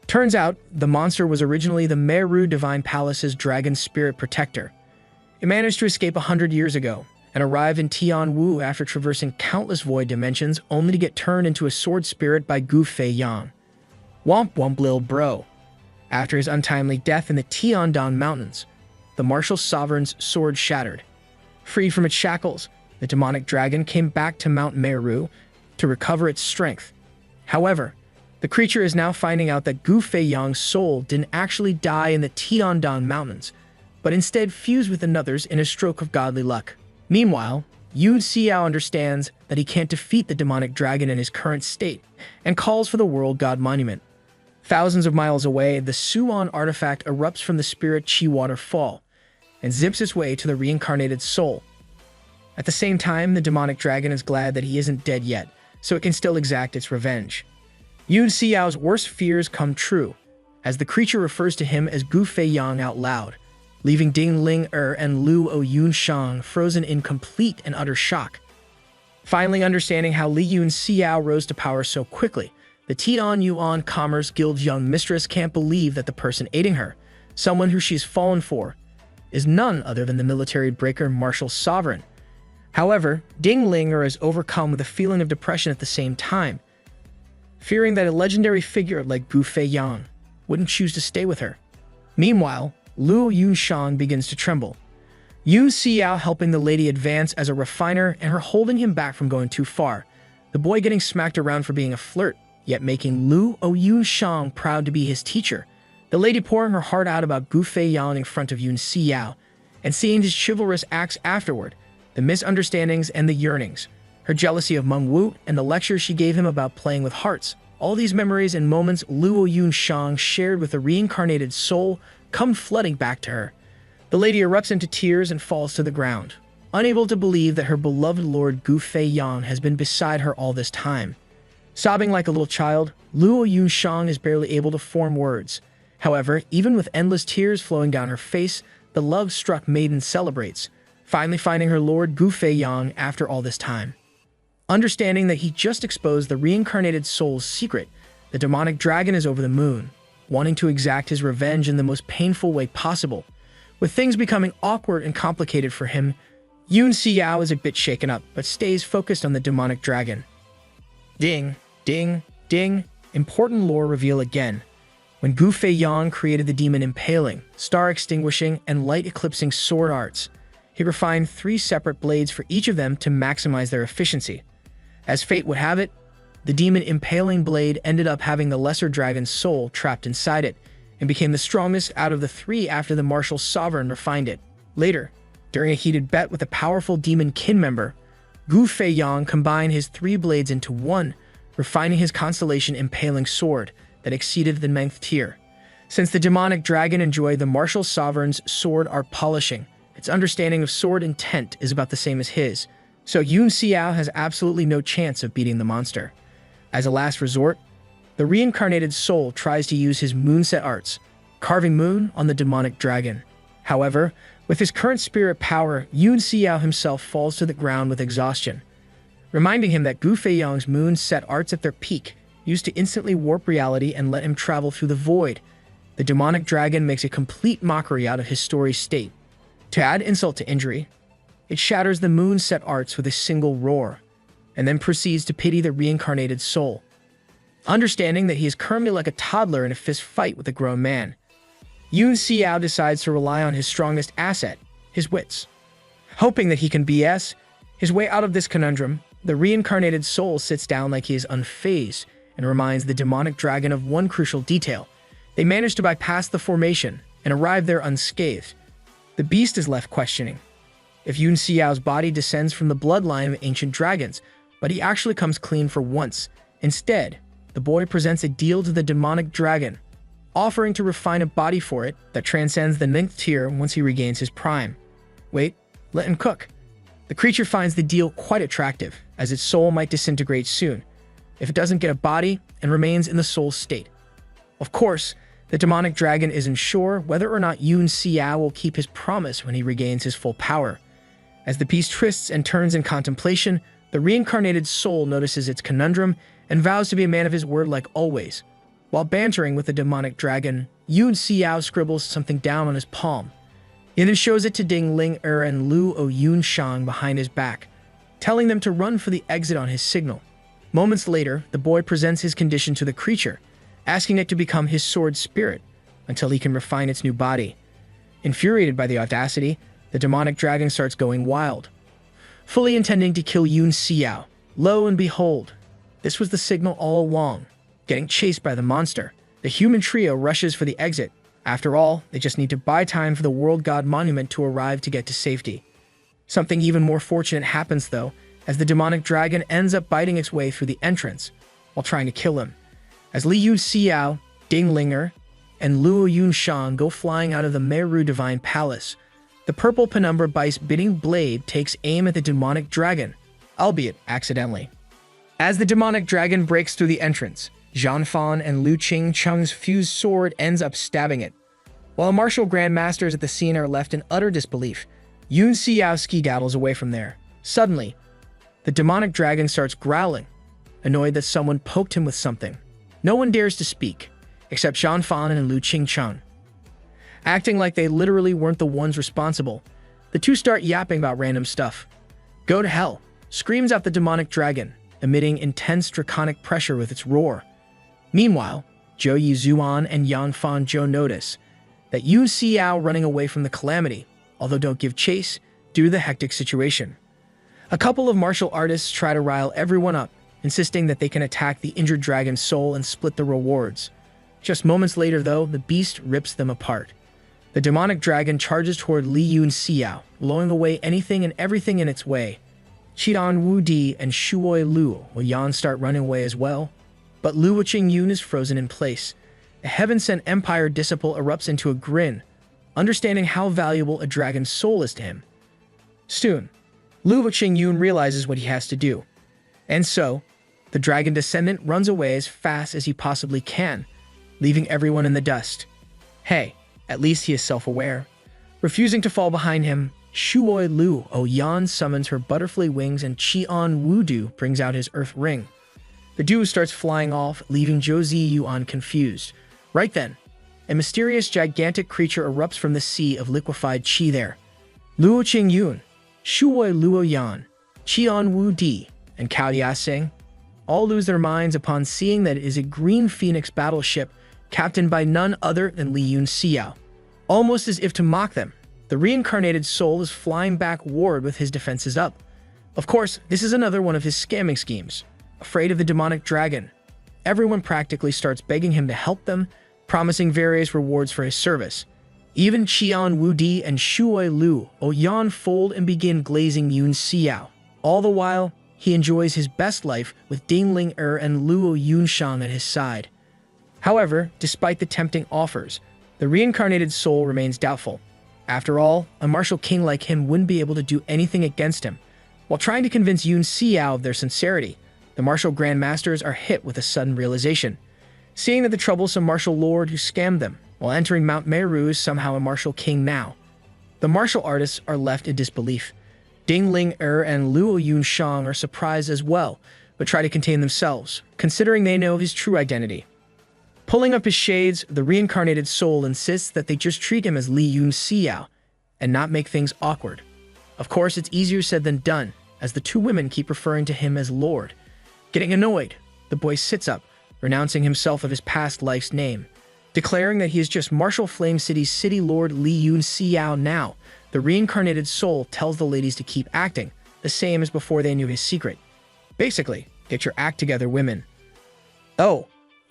Turns out, the monster was originally the Meru Divine Palace's dragon spirit protector. It managed to escape 100 years ago, and arrived in Tianwu after traversing countless void dimensions only to get turned into a sword spirit by Gu Fei Yang. Womp womp lil bro. After his untimely death in the Tiandang Mountains, the martial sovereign's sword shattered. Freed from its shackles, the demonic dragon came back to Mount Meru to recover its strength. However, the creature is now finding out that Gu Fei Yang's soul didn't actually die in the Tiandang Mountains, but instead fused with another's in a stroke of godly luck. Meanwhile, Yun Xiao understands that he can't defeat the demonic dragon in his current state and calls for the World God Monument. Thousands of miles away, the Suan artifact erupts from the spirit Chi waterfall and zips its way to the reincarnated soul. At the same time, the demonic dragon is glad that he isn't dead yet, so it can still exact its revenge. Yun Xiao's worst fears come true, as the creature refers to him as Gu Fei Yang out loud, leaving Ding Ling and Lu O Yun Shang frozen in complete and utter shock. Finally understanding how Li Yun Xiao rose to power so quickly, the Tian Yuan Commerce Guild's young mistress can't believe that the person aiding her, someone who she's fallen for, is none other than the military breaker Martial Sovereign. However, Ding Ling is overcome with a feeling of depression at the same time, fearing that a legendary figure like Gu Fei Yang wouldn't choose to stay with her. Meanwhile, Lu Yun Shang begins to tremble, Yun Xiao helping the lady advance as a refiner and her holding him back from going too far, the boy getting smacked around for being a flirt, yet making Lu O Yun Shang proud to be his teacher, the lady pouring her heart out about Gu Fei Yang in front of Yun Xiao, and seeing his chivalrous acts afterward, the misunderstandings and the yearnings, her jealousy of Meng Wu and the lecture she gave him about playing with hearts. All these memories and moments Lu O Yun Shang shared with the reincarnated soul come flooding back to her. The lady erupts into tears and falls to the ground, unable to believe that her beloved lord Gu Fei Yang has been beside her all this time. Sobbing like a little child, Lu O Yun Shang is barely able to form words. However, even with endless tears flowing down her face, the love-struck maiden celebrates, finally finding her lord Gu Fei Yang after all this time. Understanding that he just exposed the reincarnated soul's secret, the demonic dragon is over the moon, wanting to exact his revenge in the most painful way possible. With things becoming awkward and complicated for him, Yun Xiao is a bit shaken up, but stays focused on the demonic dragon. Ding, ding, ding, important lore reveal again. When Gu Fei Yang created the demon impaling, star extinguishing, and light eclipsing sword arts, he refined 3 separate blades for each of them to maximize their efficiency. As fate would have it, the demon impaling blade ended up having the lesser dragon's soul trapped inside it, and became the strongest out of the 3 after the martial sovereign refined it. Later, during a heated bet with a powerful demon kin member, Gu Fei Yang combined his 3 blades into one, refining his constellation impaling sword that exceeded the 9th tier. Since the demonic dragon enjoyed the martial sovereign's sword art polishing, its understanding of sword intent is about the same as his, so Yun Xiao has absolutely no chance of beating the monster. As a last resort, the reincarnated soul tries to use his moonset arts, carving moon on the demonic dragon. However, with his current spirit power, Yun Xiao himself falls to the ground with exhaustion, reminding him that Gu Fei Yang's moon set arts at their peak, used to instantly warp reality and let him travel through the void. The demonic dragon makes a complete mockery out of his story state. To add insult to injury, it shatters the moon set arts with a single roar, and then proceeds to pity the reincarnated soul. Understanding that he is currently like a toddler in a fist fight with a grown man, Yun Xiao decides to rely on his strongest asset, his wits. Hoping that he can BS his way out of this conundrum, the reincarnated soul sits down like he is unfazed and reminds the demonic dragon of one crucial detail. They manage to bypass the formation and arrive there unscathed. The beast is left questioning if Yun Xiao's body descends from the bloodline of ancient dragons, but he actually comes clean for once. Instead, the boy presents a deal to the demonic dragon, offering to refine a body for it that transcends the 9th tier once he regains his prime. Wait, let him cook. The creature finds the deal quite attractive, as its soul might disintegrate soon, if it doesn't get a body and remains in the soul state. Of course, the demonic dragon isn't sure whether or not Yun Xiao will keep his promise when he regains his full power. As the piece twists and turns in contemplation, the reincarnated soul notices its conundrum and vows to be a man of his word like always. While bantering with the demonic dragon, Yun Xiao scribbles something down on his palm. He then shows it to Ding Ling and Lu O Yun Shang behind his back, telling them to run for the exit on his signal. Moments later, the boy presents his condition to the creature, asking it to become his sword spirit until he can refine its new body. Infuriated by the audacity, the demonic dragon starts going wild, fully intending to kill Yun Xiao. Lo and behold, this was the signal all along. Getting chased by the monster, the human trio rushes for the exit. After all, they just need to buy time for the World God Monument to arrive to get to safety. Something even more fortunate happens though, as the demonic dragon ends up biting its way through the entrance while trying to kill him. As Li Yun Xiao, Ding Linger and Li Yun Xiao go flying out of the Meru Divine Palace. The purple penumbra biting blade takes aim at the demonic dragon, albeit accidentally. As the demonic dragon breaks through the entrance, Zhan Fan and Lu Qingcheng's fused sword ends up stabbing it. While martial grandmasters at the scene are left in utter disbelief, Yun Xiao skedaddles away from there. Suddenly, the demonic dragon starts growling, annoyed that someone poked him with something. No one dares to speak, except Zhan Fan and Lu Qingcheng. Acting like they literally weren't the ones responsible, the two start yapping about random stuff. "Go to hell," screams out the demonic dragon, emitting intense draconic pressure with its roar. Meanwhile, Zhou Yizuan and Yang Fanzhou notice that Yun Xiao running away from the calamity, although don't give chase due to the hectic situation. A couple of martial artists try to rile everyone up, insisting that they can attack the injured dragon's soul and split the rewards. Just moments later, though, the beast rips them apart. The demonic dragon charges toward Li Yun Xiao, blowing away anything and everything in its way. Qidan Wu Di and Shuoi Lu Yan start running away as well, but Lu Qingyun is frozen in place. A heaven-sent empire disciple erupts into a grin, understanding how valuable a dragon's soul is to him. Soon, Lu Qingyun realizes what he has to do, and so, the dragon descendant runs away as fast as he possibly can, leaving everyone in the dust. Hey, at least he is self-aware. Refusing to fall behind him, Shuoi Lu Yan summons her butterfly wings and Qian Wudu brings out his earth ring. The duo starts flying off, leaving Zhou Ziyuan confused. Right then, a mysterious gigantic creature erupts from the sea of liquefied qi there. Luo Qingyun, Shuoi Luo Yan, Qian Wu Di, and Cao Yasing all lose their minds upon seeing that it is a green phoenix battleship captained by none other than Li Yun Xiao. Almost as if to mock them, the reincarnated soul is flying back ward with his defenses up. Of course, this is another one of his scamming schemes. Afraid of the demonic dragon, everyone practically starts begging him to help them, promising various rewards for his service. Even Qian Wu Di and Shuoi Lu Yan fold and begin glazing Yun Xiao. All the while, he enjoys his best life with Ding Ling and Luo Yun Xiao at his side. However, despite the tempting offers, the reincarnated soul remains doubtful. After all, a martial king like him wouldn't be able to do anything against him. While trying to convince Yun Xiao of their sincerity, the martial grandmasters are hit with a sudden realization. Seeing that the troublesome martial lord who scammed them while entering Mount Meru is somehow a martial king now, the martial artists are left in disbelief. Ding Ling and Luo Yun Xiao are surprised as well, but try to contain themselves, considering they know his true identity. Pulling up his shades, the reincarnated soul insists that they just treat him as Li Yun Xiao and not make things awkward. Of course, it's easier said than done, as the two women keep referring to him as Lord. Getting annoyed, the boy sits up, renouncing himself of his past life's name. Declaring that he is just Martial Flame City's city lord Li Yun Xiao now, the reincarnated soul tells the ladies to keep acting, the same as before they knew his secret. Basically, get your act together, women. Oh,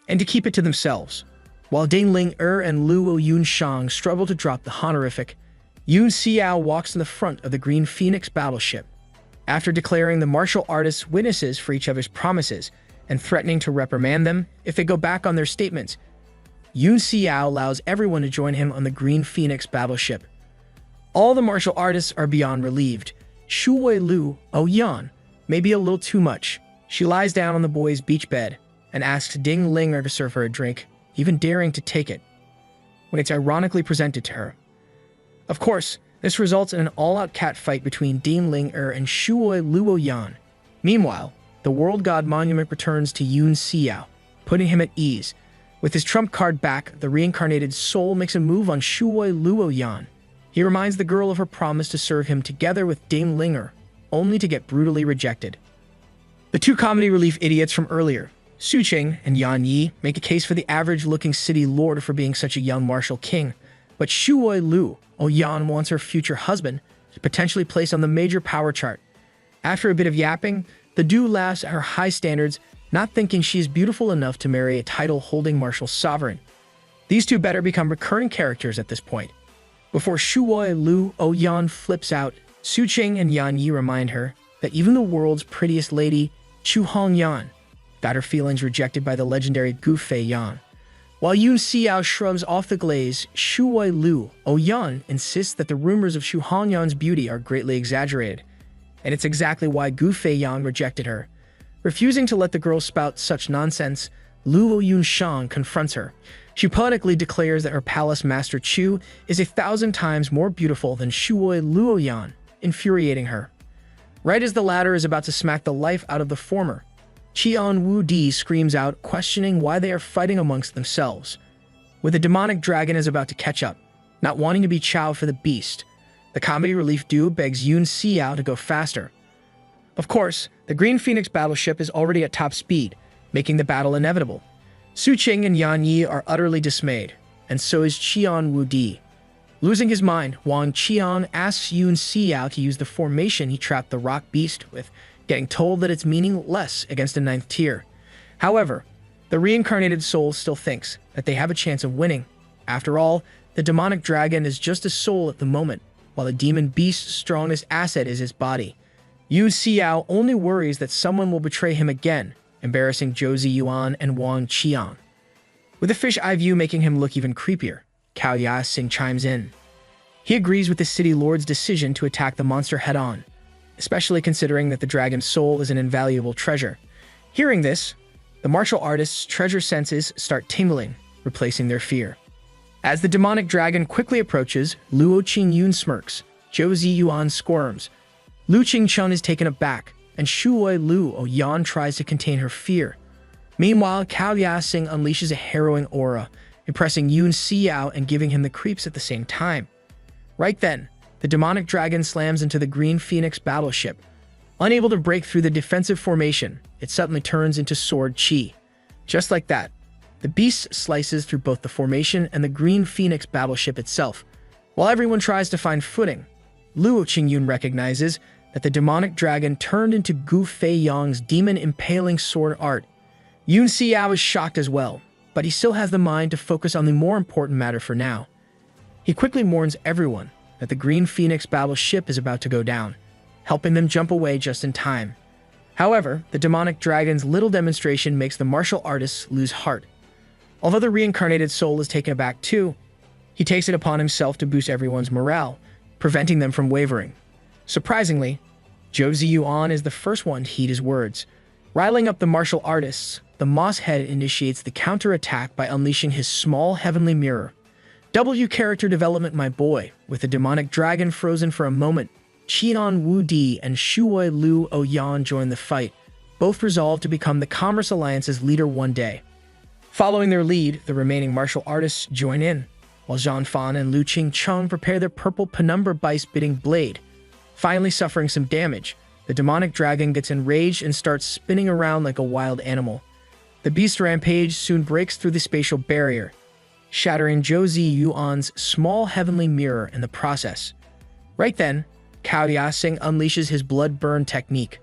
and to keep it to themselves. While Ding Ling and Luo Yun Xiao struggle to drop the honorific, Yun Xiao walks in the front of the Green Phoenix battleship. After declaring the martial artists witnesses for each other's promises and threatening to reprimand them if they go back on their statements, Yun Xiao allows everyone to join him on the Green Phoenix battleship. All the martial artists are beyond relieved. Shuoi Lu Yan may be a little too much. She lies down on the boy's beach bed and asks Ding Linger to serve her a drink, even daring to take it, when it's ironically presented to her. Of course, this results in an all-out catfight between Ding Linger and Shuoi Luo Yan. Meanwhile, the World God Monument returns to Yun Xiao, putting him at ease. With his trump card back, the reincarnated soul makes a move on Shuoi Luo Yan. He reminds the girl of her promise to serve him together with Ding Linger, only to get brutally rejected. The two comedy relief idiots from earlier, Su Qing and Yan Yi, make a case for the average-looking city lord for being such a young martial king, but Shuoi Lu Yan wants her future husband to potentially place on the major power chart. After a bit of yapping, the duo laughs at her high standards, not thinking she is beautiful enough to marry a title-holding martial sovereign. These two better become recurring characters at this point. Before Shuoi Lu Yan flips out, Su Qing and Yan Yi remind her that even the world's prettiest lady, Chu Hongyan, got her feelings rejected by the legendary Gu Fei Yan. While Yun Xiao shrugs off the glaze, Shuoi Lu Oyan insists that the rumors of Shu Hongyan's beauty are greatly exaggerated, and it's exactly why Gu Feiyang rejected her. Refusing to let the girl spout such nonsense, Lu Yun Xiao confronts her. She poetically declares that her palace master Chu is 1,000 times more beautiful than Shuoi Luoyan, infuriating her. Right as the latter is about to smack the life out of the former, Qian Wu Di screams out, questioning why they are fighting amongst themselves. With the demonic dragon is about to catch up, not wanting to be chow for the beast, the comedy relief duo begs Yun Xiao to go faster. Of course, the Green Phoenix battleship is already at top speed, making the battle inevitable. Su Qing and Yan Yi are utterly dismayed, and so is Qian Wu Di. Losing his mind, Wang Qian asks Yun Xiao to use the formation he trapped the rock beast with, getting told that it's meaningless against a 9th tier. However, the reincarnated soul still thinks that they have a chance of winning. After all, the demonic dragon is just a soul at the moment, while the demon beast's strongest asset is his body. Yu Xiao only worries that someone will betray him again, embarrassing Zhou Ziyuan and Wang Qian. With the fish-eye view making him look even creepier, Cao Yasing chimes in. He agrees with the city lord's decision to attack the monster head-on, especially considering that the dragon's soul is an invaluable treasure. Hearing this, the martial artist's treasure senses start tingling, replacing their fear. As the demonic dragon quickly approaches, Luo Qingyun smirks, Zhou Ziyuan squirms, Lu Qingcheng is taken aback, and Shuoi Lu Oyan tries to contain her fear. Meanwhile, Cao Yasing unleashes a harrowing aura, impressing Yun Xiao and giving him the creeps at the same time. Right then, the demonic dragon slams into the Green Phoenix battleship. Unable to break through the defensive formation, it suddenly turns into Sword Chi. Just like that, the beast slices through both the formation and the Green Phoenix battleship itself. While everyone tries to find footing, Luo Qingyun recognizes that the demonic dragon turned into Gu Feiyang's demon-impaling sword art. Yun Xiao is shocked as well, but he still has the mind to focus on the more important matter for now. He quickly warns everyone that the Green Phoenix battleship is about to go down, helping them jump away just in time. However, the demonic dragon's little demonstration makes the martial artists lose heart. Although the reincarnated soul is taken aback too, he takes it upon himself to boost everyone's morale, preventing them from wavering. Surprisingly, Zhou Ziyuan is the first one to heed his words. Riling up the martial artists, the Moss Head initiates the counterattack by unleashing his small heavenly mirror. W character development, my boy. With the demonic dragon frozen for a moment, Qian Wu Di and Shuoi Lu Oyan join the fight, both resolved to become the Commerce Alliance's leader one day. Following their lead, the remaining martial artists join in, while Zhang Fan and Lu Qingcheng prepare their purple penumbra bice-spitting blade. Finally suffering some damage, the demonic dragon gets enraged and starts spinning around like a wild animal. The beast rampage soon breaks through the spatial barrier, shattering Zhou Ziyuan's small heavenly mirror in the process. Right then, Cao Yasing unleashes his blood burn technique.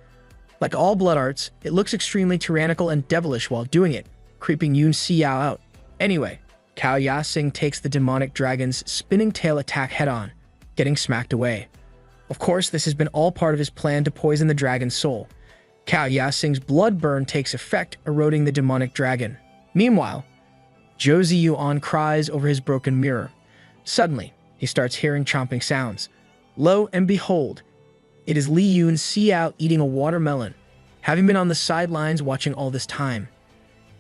Like all blood arts, it looks extremely tyrannical and devilish while doing it, creeping Yun Xiao out. Anyway, Cao Yasing takes the demonic dragon's spinning tail attack head-on, getting smacked away. Of course, this has been all part of his plan to poison the dragon's soul. Cao Yasing's blood burn takes effect, eroding the demonic dragon. Meanwhile, Zhou Ziyuan cries over his broken mirror. Suddenly, he starts hearing chomping sounds. Lo and behold, it is Li Yun Xiao eating a watermelon, having been on the sidelines watching all this time.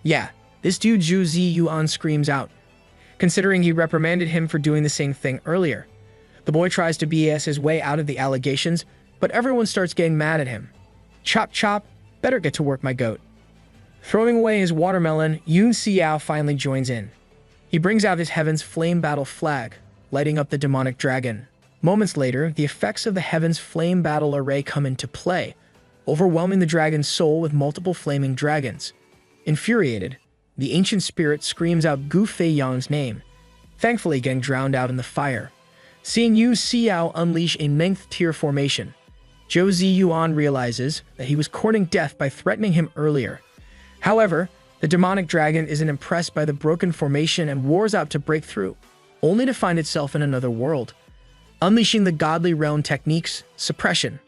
Yeah, this dude Zhou Ziyuan screams out, considering he reprimanded him for doing the same thing earlier. The boy tries to BS his way out of the allegations, but everyone starts getting mad at him. Chop chop, better get to work, my goat. Throwing away his watermelon, Yun Xiao finally joins in. He brings out his Heaven's Flame Battle flag, lighting up the demonic dragon. Moments later, the effects of the Heaven's Flame Battle array come into play, overwhelming the dragon's soul with multiple flaming dragons. Infuriated, the ancient spirit screams out Gu Feiyang's name, thankfully getting drowned out in the fire. Seeing Yu Xiao unleash a 9th tier formation, Zhou Ziyuan realizes that he was courting death by threatening him earlier. However, the demonic dragon isn't impressed by the broken formation and roars out to break through, only to find itself in another world. Unleashing the godly realm techniques, suppression.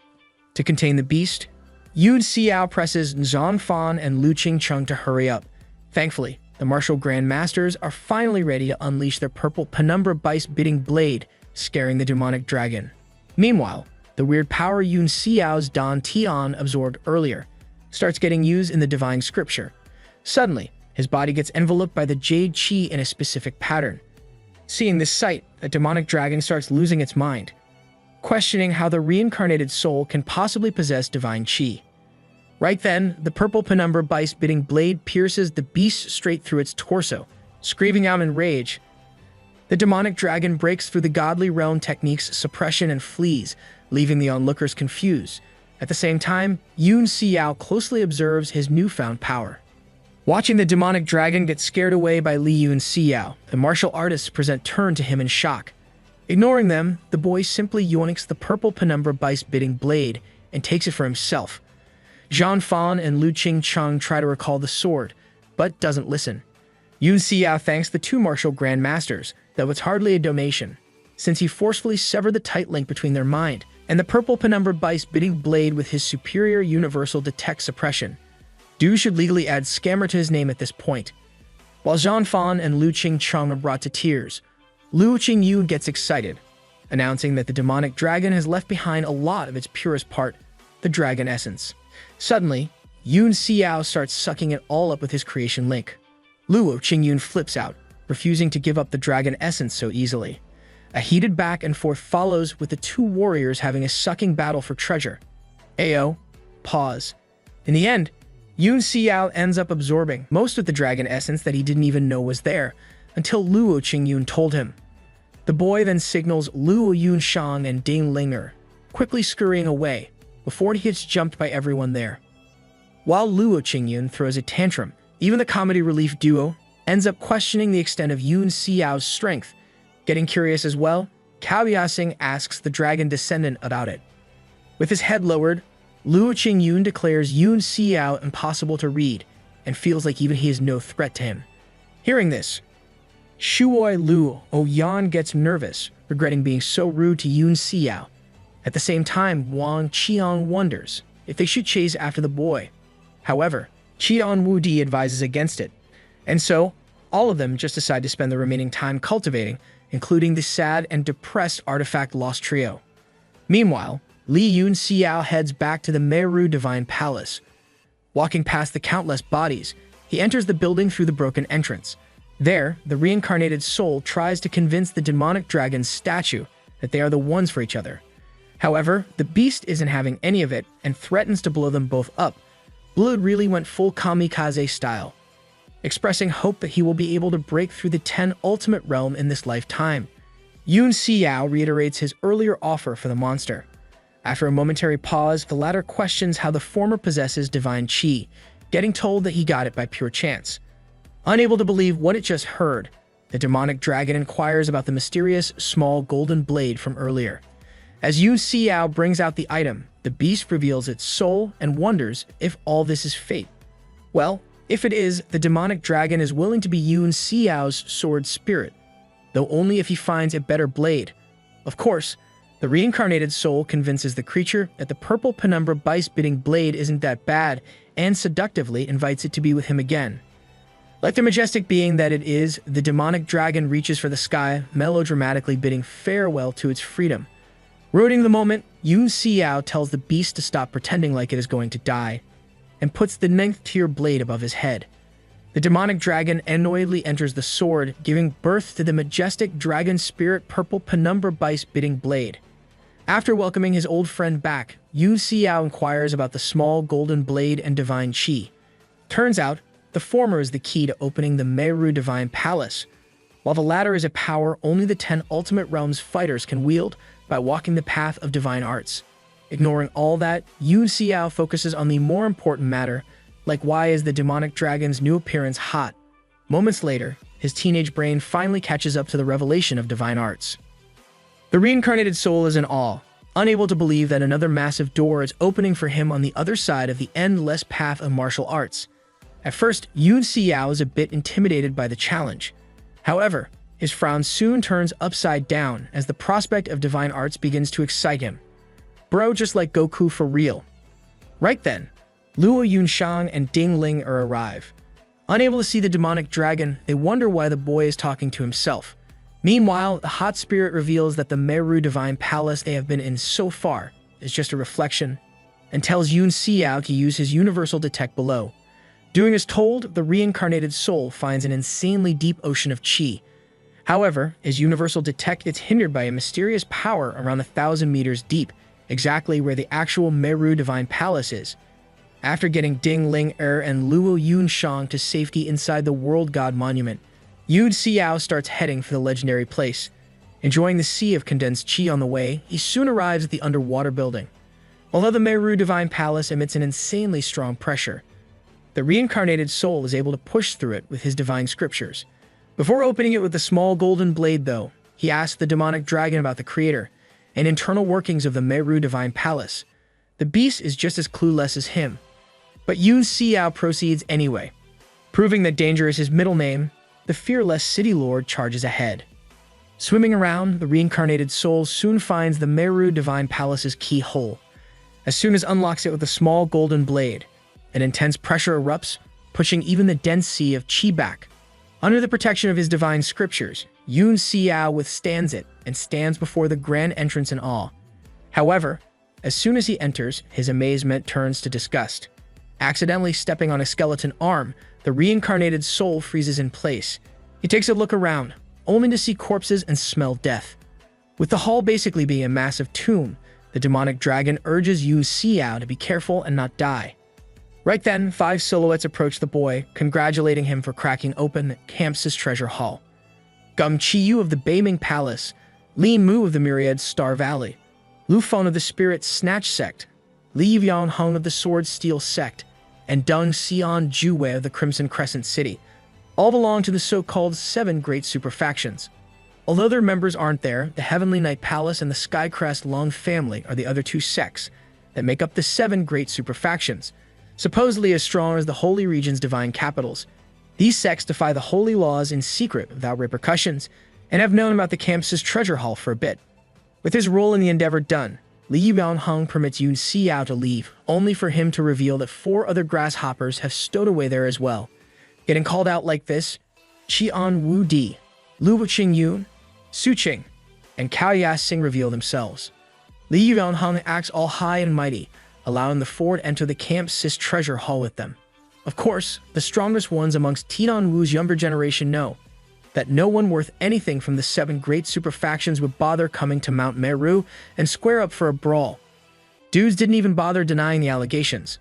To contain the beast, Yun Xiao presses Zhang Fan and Lu Qingcheng to hurry up. Thankfully, the martial grandmasters are finally ready to unleash their purple penumbra bice-biting blade, scaring the demonic dragon. Meanwhile, the weird power Yun Xiao's Dan Tian absorbed earlier starts getting used in the divine scripture. Suddenly, his body gets enveloped by the jade qi in a specific pattern. Seeing this sight, the demonic dragon starts losing its mind, questioning how the reincarnated soul can possibly possess divine qi. Right then, the purple penumbra bice-biting blade pierces the beast straight through its torso. Screaming out in rage, the demonic dragon breaks through the godly realm techniques suppression and flees, leaving the onlookers confused. At the same time, Yun Xiao closely observes his newfound power. Watching the demonic dragon get scared away by Li Yun Xiao, the martial artists present turn to him in shock. Ignoring them, the boy simply yoinks the purple penumbra bice-biting blade and takes it for himself. Zhang Fan and Lu Qingcheng try to recall the sword, but doesn't listen. Yun Xiao thanks the two martial grandmasters, though it's hardly a donation, since he forcefully severed the tight link between their mind and the purple penumbra bice-biting blade with his superior universal detect suppression. Du should legally add scammer to his name at this point. While Zhang Fan and Lu Qingcheng are brought to tears, Lu Qingyu gets excited, announcing that the demonic dragon has left behind a lot of its purest part, the dragon essence. Suddenly, Yun Xiao starts sucking it all up with his creation link. Luo Qingyun flips out, refusing to give up the dragon essence so easily. A heated back and forth follows, with the two warriors having a sucking battle for treasure. Ao. Pause. In the end, Yun Xiao ends up absorbing most of the dragon essence that he didn't even know was there, until Luo Qingyun told him. The boy then signals Luo Yunshang and Ding Linger, quickly scurrying away, before he gets jumped by everyone there. While Luo Qingyun throws a tantrum, even the comedy relief duo ends up questioning the extent of Yun Xiao's strength. Getting curious as well, Cao Yasing asks the dragon descendant about it. With his head lowered, Luo Qingyun declares Yun Xiao impossible to read, and feels like even he is no threat to him. Hearing this, Shuoi Luo Yan gets nervous, regretting being so rude to Yun Xiao. At the same time, Wang Qiang wonders if they should chase after the boy. However, Qian Wudi advises against it, and so all of them just decide to spend the remaining time cultivating, including the sad and depressed artifact lost trio. Meanwhile, Li Yun Xiao heads back to the Meru Divine Palace. Walking past the countless bodies, he enters the building through the broken entrance. There, the reincarnated soul tries to convince the demonic dragon's statue that they are the ones for each other. However, the beast isn't having any of it and threatens to blow them both up. Blood really went full kamikaze style, expressing hope that he will be able to break through the 10 ultimate realm in this lifetime. Yun Xiao reiterates his earlier offer for the monster. After a momentary pause, the latter questions how the former possesses divine qi, getting told that he got it by pure chance. Unable to believe what it just heard, the demonic dragon inquires about the mysterious small golden blade from earlier. As Yun Xiao brings out the item, the beast reveals its soul and wonders if all this is fate. Well, if it is, the demonic dragon is willing to be Yun Xiao's sword spirit, though only if he finds a better blade. Of course, the reincarnated soul convinces the creature that the purple penumbra bice-biting blade isn't that bad, and seductively invites it to be with him again. Like the majestic being that it is, the demonic dragon reaches for the sky, melodramatically bidding farewell to its freedom. Ruining the moment, Yun Xiao tells the beast to stop pretending like it is going to die, and puts the 9th-tier blade above his head. The demonic dragon annoyedly enters the sword, giving birth to the majestic dragon spirit purple penumbra bice-biting blade. After welcoming his old friend back, Yun Xiao inquires about the small golden blade and divine qi. Turns out, the former is the key to opening the Meru Divine Palace, while the latter is a power only the 10 Ultimate Realms fighters can wield by walking the path of divine arts. Ignoring all that, Yun Xiao focuses on the more important matter, like why is the demonic dragon's new appearance hot. Moments later, his teenage brain finally catches up to the revelation of divine arts. The reincarnated soul is in awe, unable to believe that another massive door is opening for him on the other side of the endless path of martial arts. At first, Yun Xiao is a bit intimidated by the challenge. However, his frown soon turns upside down as the prospect of divine arts begins to excite him. Bro, just like Goku for real. Right then, Luo Yunshang and Ding Ling arrive. Unable to see the demonic dragon, they wonder why the boy is talking to himself. Meanwhile, the hot spirit reveals that the Meru divine palace they have been in so far is just a reflection, and tells Yun Xiao to use his universal detect below. Doing as told, the reincarnated soul finds an insanely deep ocean of chi. However, his universal detect gets hindered by a mysterious power around 1,000 meters deep, exactly where the actual Meru divine palace is. After getting Ding Ling and Li Yun Xiao to safety inside the World God Monument, Yun Xiao starts heading for the legendary place. Enjoying the sea of condensed chi on the way, he soon arrives at the underwater building. Although the Meru divine palace emits an insanely strong pressure, the reincarnated soul is able to push through it with his divine scriptures. Before opening it with a small golden blade, though, he asks the demonic dragon about the creator and internal workings of the Meru divine palace. The beast is just as clueless as him, but Yun Xiao proceeds anyway. Proving that danger is his middle name, the fearless city lord charges ahead. Swimming around, the reincarnated soul soon finds the Meru divine palace's keyhole. As soon as unlocks it with a small golden blade, an intense pressure erupts, pushing even the dense sea of chi back. Under the protection of his divine scriptures, Yun Xiao withstands it and stands before the grand entrance in awe. However, as soon as he enters, his amazement turns to disgust. Accidentally stepping on a skeleton arm, the reincarnated soul freezes in place. He takes a look around, only to see corpses and smell death. With the hall basically being a massive tomb, the demonic dragon urges Yun Xiao to be careful and not die. Right then, 5 silhouettes approach the boy, congratulating him for cracking open Camps's treasure hall. Gum Chiyu of the Beiming Palace, Li Mu of the Myriad Star Valley, Lu Feng of the Spirit Snatch Sect, Li Yun Hung of the Sword Steel Sect, and Deng Xian Juwei of the Crimson Crescent City, all belong to the so-called 7 Great Superfactions. Although their members aren't there, the Heavenly Knight Palace and the Skycrest Lung family are the other 2 sects that make up the 7 Great Superfactions, supposedly as strong as the Holy Region's divine capitals. These sects defy the holy laws in secret without repercussions, and have known about the Camps's treasure hall for a bit. With his role in the endeavor done, Li Yun Hung permits Yun Xiao to leave, only for him to reveal that 4 other grasshoppers have stowed away there as well. Getting called out like this, Qian Wu Di, Lu Qing Yun, Su Qing, and Cao Yasing reveal themselves. Li Yun Hung acts all high and mighty, allowing the 4 to enter the Camps's treasure hall with them. Of course, the strongest ones amongst Tiandang Wu's younger generation know that no one worth anything from the 7 Great Superfactions would bother coming to Mount Meru and square up for a brawl. Dudes didn't even bother denying the allegations.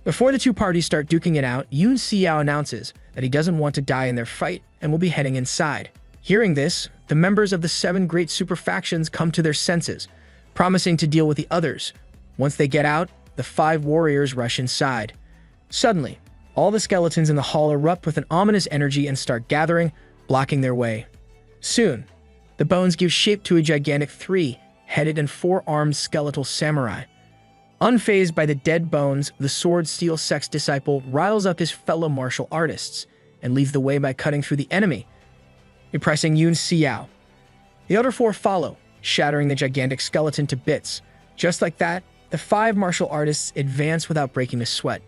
Before the 2 parties start duking it out, Yun Xiao announces that he doesn't want to die in their fight and will be heading inside. Hearing this, the members of the 7 Great Superfactions come to their senses, promising to deal with the others. Once they get out, the 5 warriors rush inside. Suddenly, all the skeletons in the hall erupt with an ominous energy and start gathering, blocking their way. Soon, the bones give shape to a gigantic 3-headed and 4-armed skeletal samurai. Unfazed by the dead bones, the Sword Steel Sect's disciple riles up his fellow martial artists and leads the way by cutting through the enemy, impressing Yun Xiao. The other 4 follow, shattering the gigantic skeleton to bits. Just like that, the 5 martial artists advance without breaking a sweat.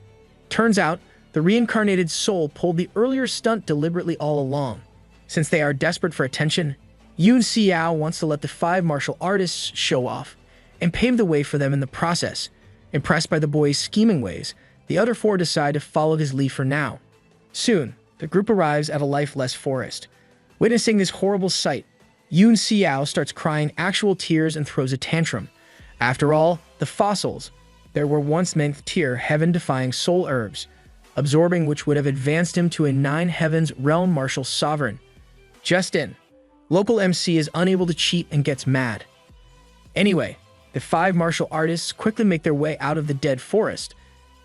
Turns out, the reincarnated soul pulled the earlier stunt deliberately all along. Since they are desperate for attention, Yun Xiao wants to let the 5 martial artists show off and pave the way for them in the process. Impressed by the boy's scheming ways, the other 4 decide to follow his lead for now. Soon, the group arrives at a lifeless forest. Witnessing this horrible sight, Yun Xiao starts crying actual tears and throws a tantrum. After all, the fossils, there were once meant tier heaven-defying soul herbs, absorbing which would have advanced him to a 9 heavens realm martial sovereign. Just in, local MC is unable to cheat and gets mad. Anyway, the 5 martial artists quickly make their way out of the dead forest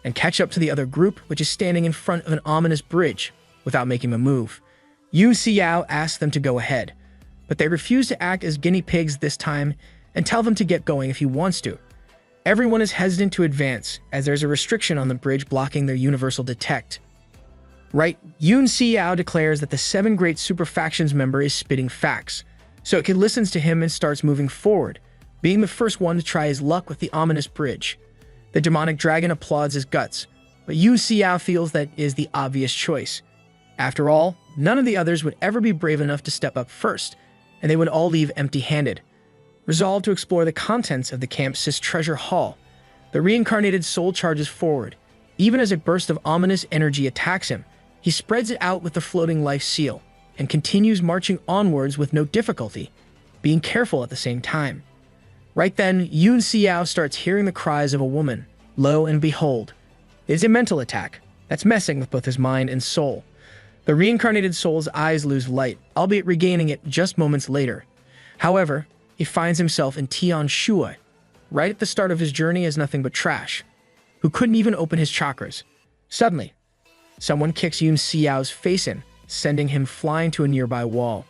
and catch up to the other group, which is standing in front of an ominous bridge without making a move. Yun Xiao asks them to go ahead, but they refuse to act as guinea pigs this time and tell them to get going if he wants to. Everyone is hesitant to advance, as there's a restriction on the bridge blocking their universal detect. Right, Yun Xiao declares that the 7 Great Superfactions member is spitting facts, so Kid listens to him and starts moving forward, being the first one to try his luck with the ominous bridge. The demonic dragon applauds his guts, but Yun Xiao feels that is the obvious choice. After all, none of the others would ever be brave enough to step up first, and they would all leave empty-handed. Resolved to explore the contents of the camp's treasure hall, the reincarnated soul charges forward. Even as a burst of ominous energy attacks him, he spreads it out with the floating life seal and continues marching onwards with no difficulty, being careful at the same time. Right then, Yun Xiao starts hearing the cries of a woman. Lo and behold, it is a mental attack that's messing with both his mind and soul. The reincarnated soul's eyes lose light, albeit regaining it just moments later. However, he finds himself in Tiandang Mountains, right at the start of his journey as nothing but trash, who couldn't even open his chakras. Suddenly, someone kicks Yun Xiao's face in, sending him flying to a nearby wall.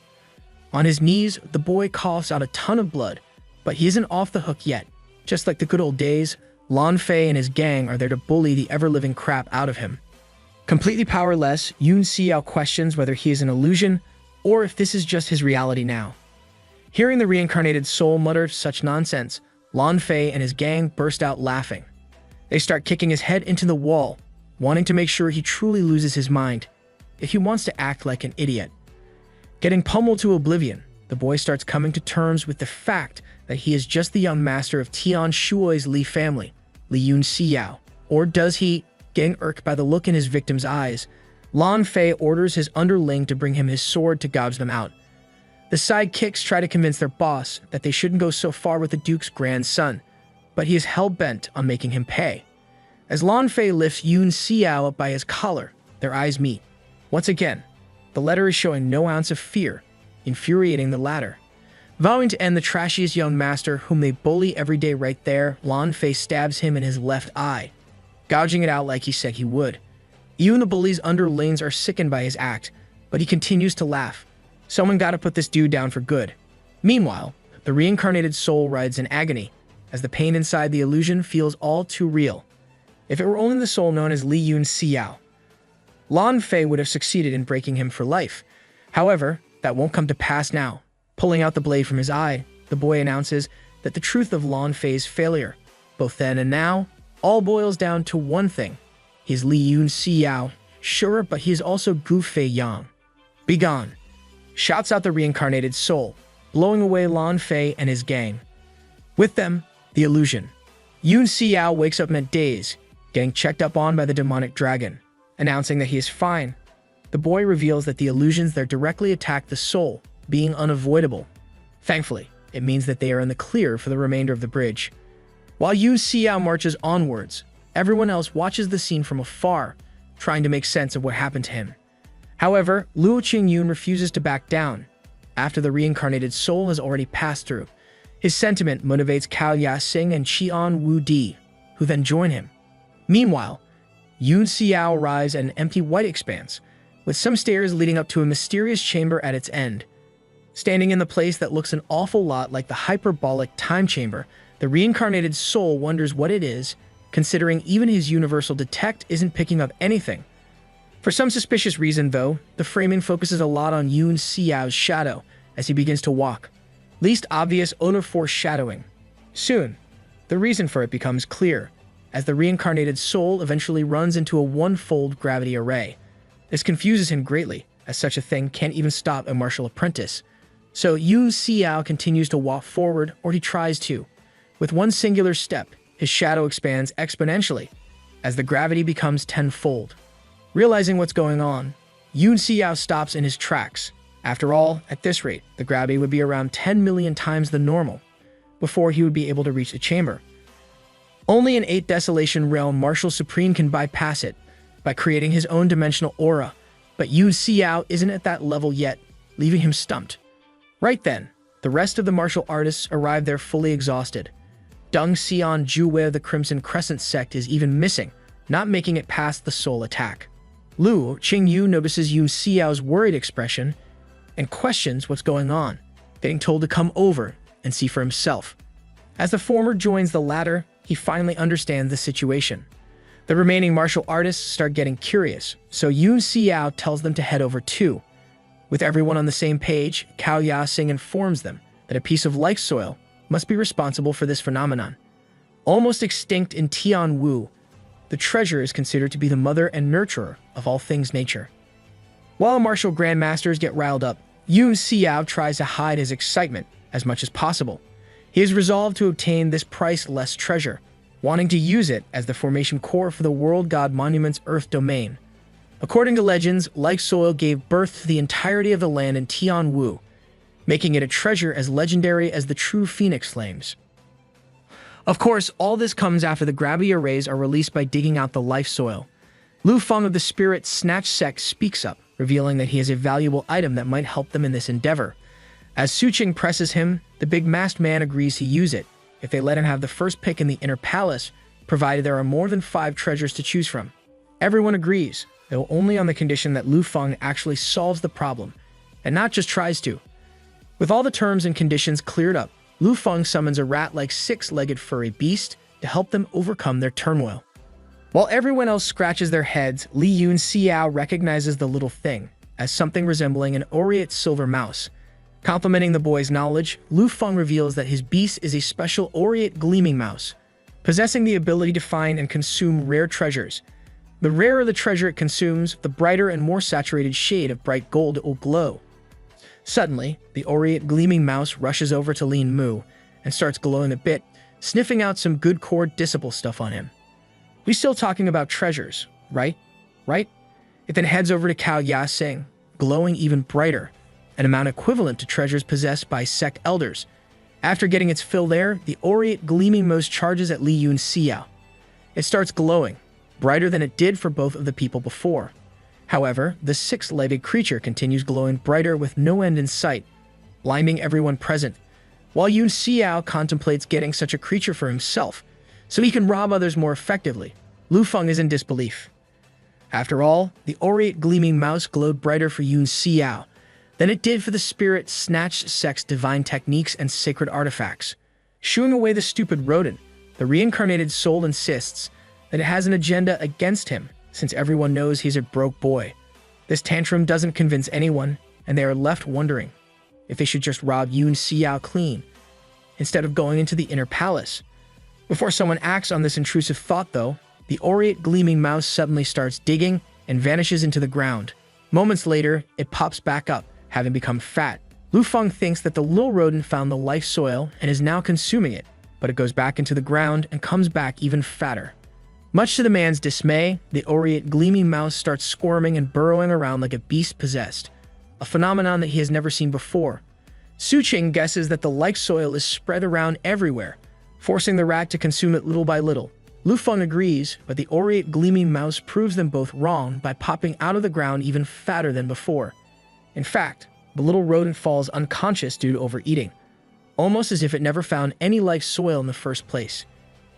On his knees, the boy coughs out a ton of blood, but he isn't off the hook yet. Just like the good old days, Lan Fei and his gang are there to bully the ever-living crap out of him. Completely powerless, Yun Xiao questions whether he is an illusion or if this is just his reality now. Hearing the reincarnated soul mutter such nonsense, Lan Fei and his gang burst out laughing. They start kicking his head into the wall, wanting to make sure he truly loses his mind, if he wants to act like an idiot. Getting pummeled to oblivion, the boy starts coming to terms with the fact that he is just the young master of Tiandang Mountains' Li family, Li Yun Xiao. Or does he? Getting irked by the look in his victim's eyes, Lan Fei orders his underling to bring him his sword to gouge them out. The sidekicks try to convince their boss that they shouldn't go so far with the Duke's grandson, but he is hell-bent on making him pay. As Lan Fei lifts Yun Xiao up by his collar, their eyes meet. Once again, the latter is showing no ounce of fear, infuriating the latter. Vowing to end the trashiest young master whom they bully every day right there, Lan Fei stabs him in his left eye, gouging it out like he said he would. Even the bully's underlings are sickened by his act, but he continues to laugh. Someone gotta put this dude down for good. Meanwhile, the reincarnated soul rides in agony, as the pain inside the illusion feels all too real. If it were only the soul known as Li Yun Xiao, Lan Fei would have succeeded in breaking him for life. However, that won't come to pass now. Pulling out the blade from his eye, the boy announces that the truth of Lan Fei's failure, both then and now, all boils down to one thing. He is Li Yun Xiao, sure, but he is also Gu Fei Yang. Begone, shouts out the reincarnated soul, blowing away Lan Fei and his gang. With them, the illusion. Yun Xiao wakes up in a daze, getting checked up on by the demonic dragon. Announcing that he is fine, the boy reveals that the illusions there directly attack the soul, being unavoidable. Thankfully, it means that they are in the clear for the remainder of the bridge. While Yun Xiao marches onwards, everyone else watches the scene from afar, trying to make sense of what happened to him. However, Luo Qingyun refuses to back down. After the reincarnated soul has already passed through, his sentiment motivates Cao Yasing and Qian Wu Di, who then join him. Meanwhile, Yun Xiao arrives at an empty white expanse, with some stairs leading up to a mysterious chamber at its end. Standing in the place that looks an awful lot like the hyperbolic time chamber, the reincarnated soul wonders what it is, considering even his universal detect isn't picking up anything. For some suspicious reason, though, the framing focuses a lot on Yun Xiao's shadow as he begins to walk. Least obvious owner foreshadowing. Soon, the reason for it becomes clear, as the reincarnated soul eventually runs into a one-fold gravity array. This confuses him greatly, as such a thing can't even stop a martial apprentice. So Yun Xiao continues to walk forward, or he tries to. With one singular step, his shadow expands exponentially, as the gravity becomes tenfold. Realizing what's going on, Yun Xiao stops in his tracks. After all, at this rate, the gravity would be around 10 million times the normal, before he would be able to reach the chamber. Only an 8 Desolation Realm Martial Supreme can bypass it, by creating his own dimensional aura, but Yun Xiao isn't at that level yet, leaving him stumped. Right then, the rest of the martial artists arrive there fully exhausted. Deng Xian Juwe of the Crimson Crescent sect is even missing, not making it past the soul attack. Luo Qingyu notices Yun Xiao's worried expression and questions what's going on, getting told to come over and see for himself. As the former joins the latter, he finally understands the situation. The remaining martial artists start getting curious, so Yun Xiao tells them to head over too. With everyone on the same page, Cao Yasing informs them that a piece of like soil must be responsible for this phenomenon. Almost extinct in Tianwu, the treasure is considered to be the mother and nurturer of all things nature. While martial grandmasters get riled up, Yun Xiao tries to hide his excitement as much as possible. He is resolved to obtain this priceless treasure, wanting to use it as the formation core for the world god monument's earth domain. According to legends, life soil gave birth to the entirety of the land in Tianwu, making it a treasure as legendary as the true phoenix flames. Of course, all this comes after the gravity arrays are released by digging out the life soil. Lu Feng of the Spirit Snatch sect speaks up, revealing that he has a valuable item that might help them in this endeavor. As Su Qing presses him, the big masked man agrees to use it if they let him have the first pick in the inner palace, provided there are more than 5 treasures to choose from. Everyone agrees, though only on the condition that Lu Feng actually solves the problem, and not just tries to. With all the terms and conditions cleared up, Lu Feng summons a rat-like 6-legged furry beast to help them overcome their turmoil. While everyone else scratches their heads, Li Yun Xiao recognizes the little thing as something resembling an aureate silver mouse. Complimenting the boy's knowledge, Lu Feng reveals that his beast is a special aureate gleaming mouse, possessing the ability to find and consume rare treasures. The rarer the treasure it consumes, the brighter and more saturated shade of bright gold it will glow. Suddenly, the aureate gleaming mouse rushes over to Lin Mu and starts glowing a bit, sniffing out some good core disciple stuff on him. We still talking about treasures, right? Right? It then heads over to Cao Ya-Sing, glowing even brighter, an amount equivalent to treasures possessed by sect elders. After getting its fill there, the aureate gleaming mouse charges at Li Yun Xiao. It starts glowing, brighter than it did for both of the people before. However, the 6-legged creature continues glowing brighter with no end in sight, blinding everyone present, while Yun Xiao contemplates getting such a creature for himself, so he can rob others more effectively. Lu Feng is in disbelief. After all, the aureate gleaming mouse glowed brighter for Yun Xiao than it did for the Spirit Snatch sect's divine techniques and sacred artifacts. Shooing away the stupid rodent, the reincarnated soul insists that it has an agenda against him, since everyone knows he's a broke boy. This tantrum doesn't convince anyone, and they are left wondering if they should just rob Yun Xiao clean, instead of going into the inner palace. Before someone acts on this intrusive thought, though, the aureate gleaming mouse suddenly starts digging and vanishes into the ground. Moments later, it pops back up, having become fat. Lu Feng thinks that the little rodent found the life soil and is now consuming it, but it goes back into the ground and comes back even fatter. Much to the man's dismay, the aureate gleaming mouse starts squirming and burrowing around like a beast possessed, a phenomenon that he has never seen before. Su Qing guesses that the life soil is spread around everywhere, forcing the rat to consume it little by little. Lu Feng agrees, but the aureate gleaming mouse proves them both wrong by popping out of the ground even fatter than before. In fact, the little rodent falls unconscious due to overeating, almost as if it never found any life soil in the first place.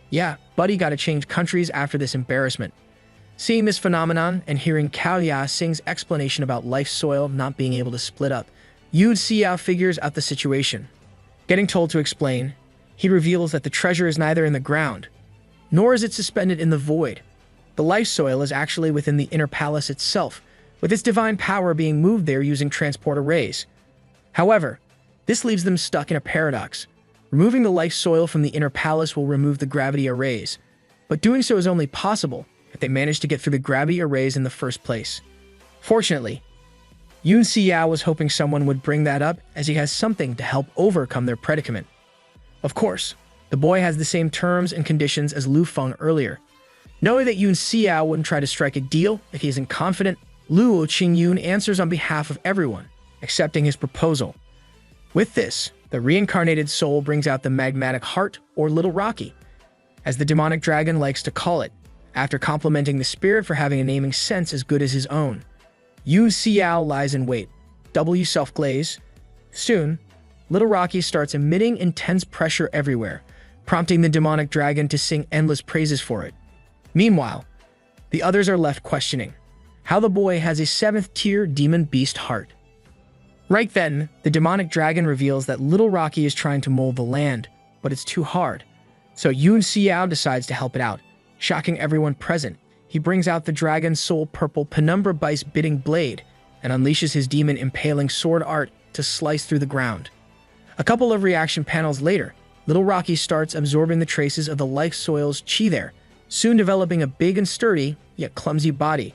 Yeah, Buddy got to change countries after this embarrassment. Seeing this phenomenon and hearing Cao Ya-Sing's explanation about life soil not being able to split up, Yun Xiao figures out the situation. Getting told to explain, he reveals that the treasure is neither in the ground, nor is it suspended in the void. The life soil is actually within the inner palace itself, with its divine power being moved there using transport arrays. However, this leaves them stuck in a paradox. Removing the life soil from the inner palace will remove the gravity arrays, but doing so is only possible if they manage to get through the gravity arrays in the first place. Fortunately, Yun Xiao was hoping someone would bring that up, as he has something to help overcome their predicament. Of course, the boy has the same terms and conditions as Lu Feng earlier. Knowing that Yun Xiao wouldn't try to strike a deal if he isn't confident, Luo Qingyun answers on behalf of everyone, accepting his proposal. With this, the reincarnated soul brings out the magmatic heart, or Little Rocky, as the demonic dragon likes to call it, after complimenting the spirit for having a naming sense as good as his own. Yun Xiao lies in wait, W self-glaze. Soon, Little Rocky starts emitting intense pressure everywhere, prompting the demonic dragon to sing endless praises for it. Meanwhile, the others are left questioning how the boy has a 7th-tier demon beast heart. Right then, the demonic dragon reveals that Little Rocky is trying to mold the land, but it's too hard. So Yun Xiao decides to help it out. Shocking everyone present, he brings out the dragon's soul purple penumbra biting blade and unleashes his demon impaling sword art to slice through the ground. A couple of reaction panels later, Little Rocky starts absorbing the traces of the life soil's chi there, soon developing a big and sturdy, yet clumsy body.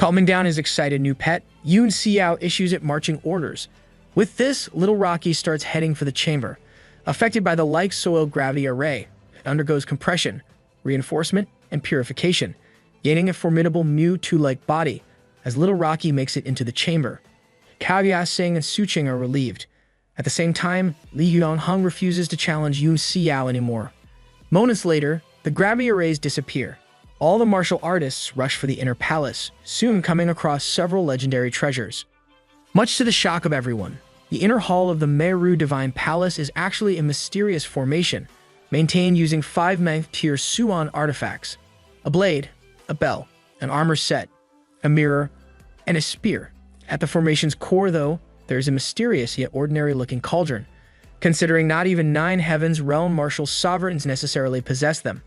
Calming down his excited new pet, Yun Xiao issues it marching orders. With this, little Rocky starts heading for the chamber. Affected by the like-soil gravity array, it undergoes compression, reinforcement, and purification, gaining a formidable Mewtwo-like body as little Rocky makes it into the chamber. Cao Yasing and Su Qing are relieved. At the same time, Li Yunheng refuses to challenge Yun Xiao anymore. Moments later, the gravity arrays disappear. All the martial artists rush for the inner palace, soon coming across several legendary treasures. Much to the shock of everyone, the inner hall of the Meru Divine Palace is actually a mysterious formation, maintained using 5 9th-tier Suan artifacts: a blade, a bell, an armor set, a mirror, and a spear. At the formation's core, though, there is a mysterious yet ordinary-looking cauldron. Considering not even 9 Heavens Realm martial sovereigns necessarily possess them,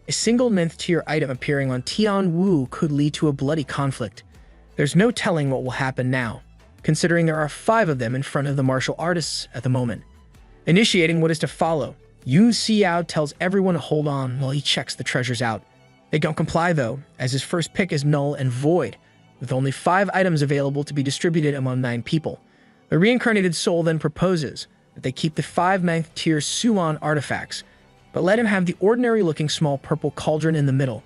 a single 9th-tier item appearing on Tianwu could lead to a bloody conflict. There's no telling what will happen now, considering there are 5 of them in front of the martial artists at the moment. Initiating what is to follow, Yun Xiao tells everyone to hold on while he checks the treasures out. They don't comply, though, as his first pick is null and void, with only 5 items available to be distributed among 9 people. The reincarnated soul then proposes that they keep the 5 9th-tier Suan artifacts, but let him have the ordinary-looking small purple cauldron in the middle.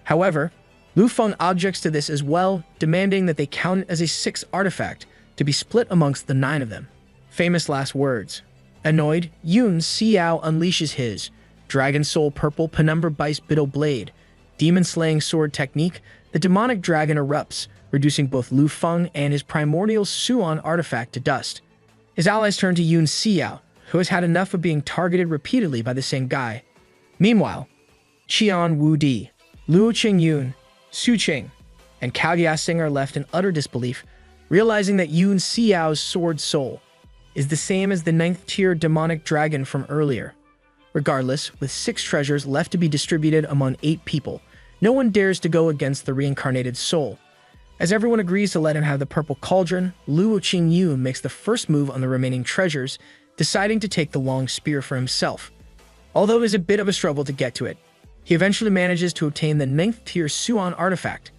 However, Lu Feng objects to this as well, demanding that they count it as a 6th artifact to be split amongst the 9 of them. Famous last words. Annoyed, Yun Xiao unleashes his Dragon Soul Purple Penumbra Bice Biddle Blade, demon-slaying sword technique. The demonic dragon erupts, reducing both Lu Feng and his primordial Suan artifact to dust. His allies turn to Yun Xiao, who has had enough of being targeted repeatedly by the same guy. Meanwhile, Qian Wu Di, Luo Qingyun, Su Qing, and Cao Yasing are left in utter disbelief, realizing that Yun Xiao's sword soul is the same as the 9th-tier demonic dragon from earlier. Regardless, with 6 treasures left to be distributed among 8 people, no one dares to go against the reincarnated soul. As everyone agrees to let him have the purple cauldron, Luo Qingyun makes the first move on the remaining treasures, deciding to take the long spear for himself. Although it is a bit of a struggle to get to it, he eventually manages to obtain the 9th-tier Suan artifact.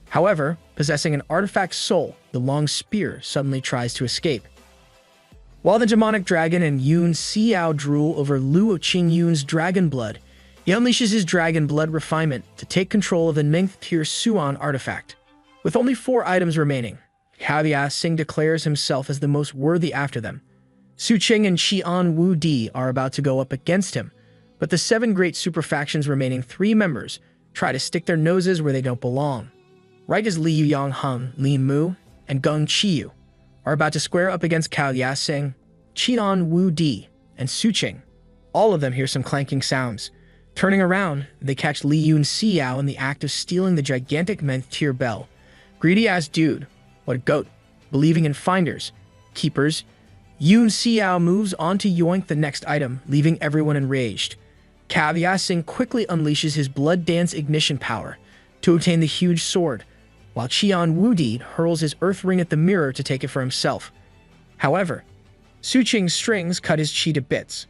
However, possessing an artifact soul, the long spear suddenly tries to escape. While the demonic dragon and Yun Xiao drool over Luo Qingyun's dragon blood, he unleashes his dragon blood refinement to take control of the 9th-tier Suan artifact. With only 4 items remaining, Cao Yasing declares himself as the most worthy after them. Su Qing and Qian Wu Di are about to go up against him, but the 7 great super factions remaining 3 members try to stick their noses where they don't belong. Right as Li Yunheng, Lin Mu, and Geng Qiyu are about to square up against Cao Yasing, Qian Wu Di, and Su Qing. All of them hear some clanking sounds. Turning around, they catch Li Yun Xiao in the act of stealing the gigantic 9th-tier bell. Greedy-ass dude, what a goat. Believing in finders, keepers, Yun Xiao moves on to yoink the next item, leaving everyone enraged. Cao Yasing quickly unleashes his blood dance ignition power to obtain the huge sword, while Qian Wu Di hurls his earth ring at the mirror to take it for himself. However, Su Qing's strings cut his chi to bits.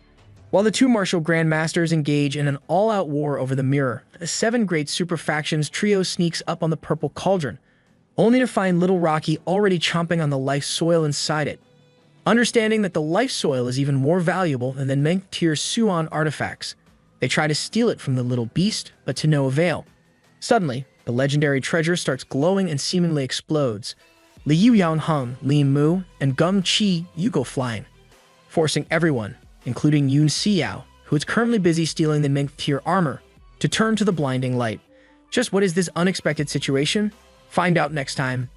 While the 2 martial grandmasters engage in an all-out war over the mirror, the 7 great super factions trio sneaks up on the purple cauldron, only to find little Rocky already chomping on the life soil inside it. Understanding that the life soil is even more valuable than the 9th-tier Suan artifacts, they try to steal it from the little beast, but to no avail. Suddenly, the legendary treasure starts glowing and seemingly explodes. Li Yunheng, Lin Mu, and Geng Qiyu go flying, forcing everyone, including Yun Xiao, who is currently busy stealing the 9th-tier armor, to turn to the blinding light. Just what is this unexpected situation? Find out next time.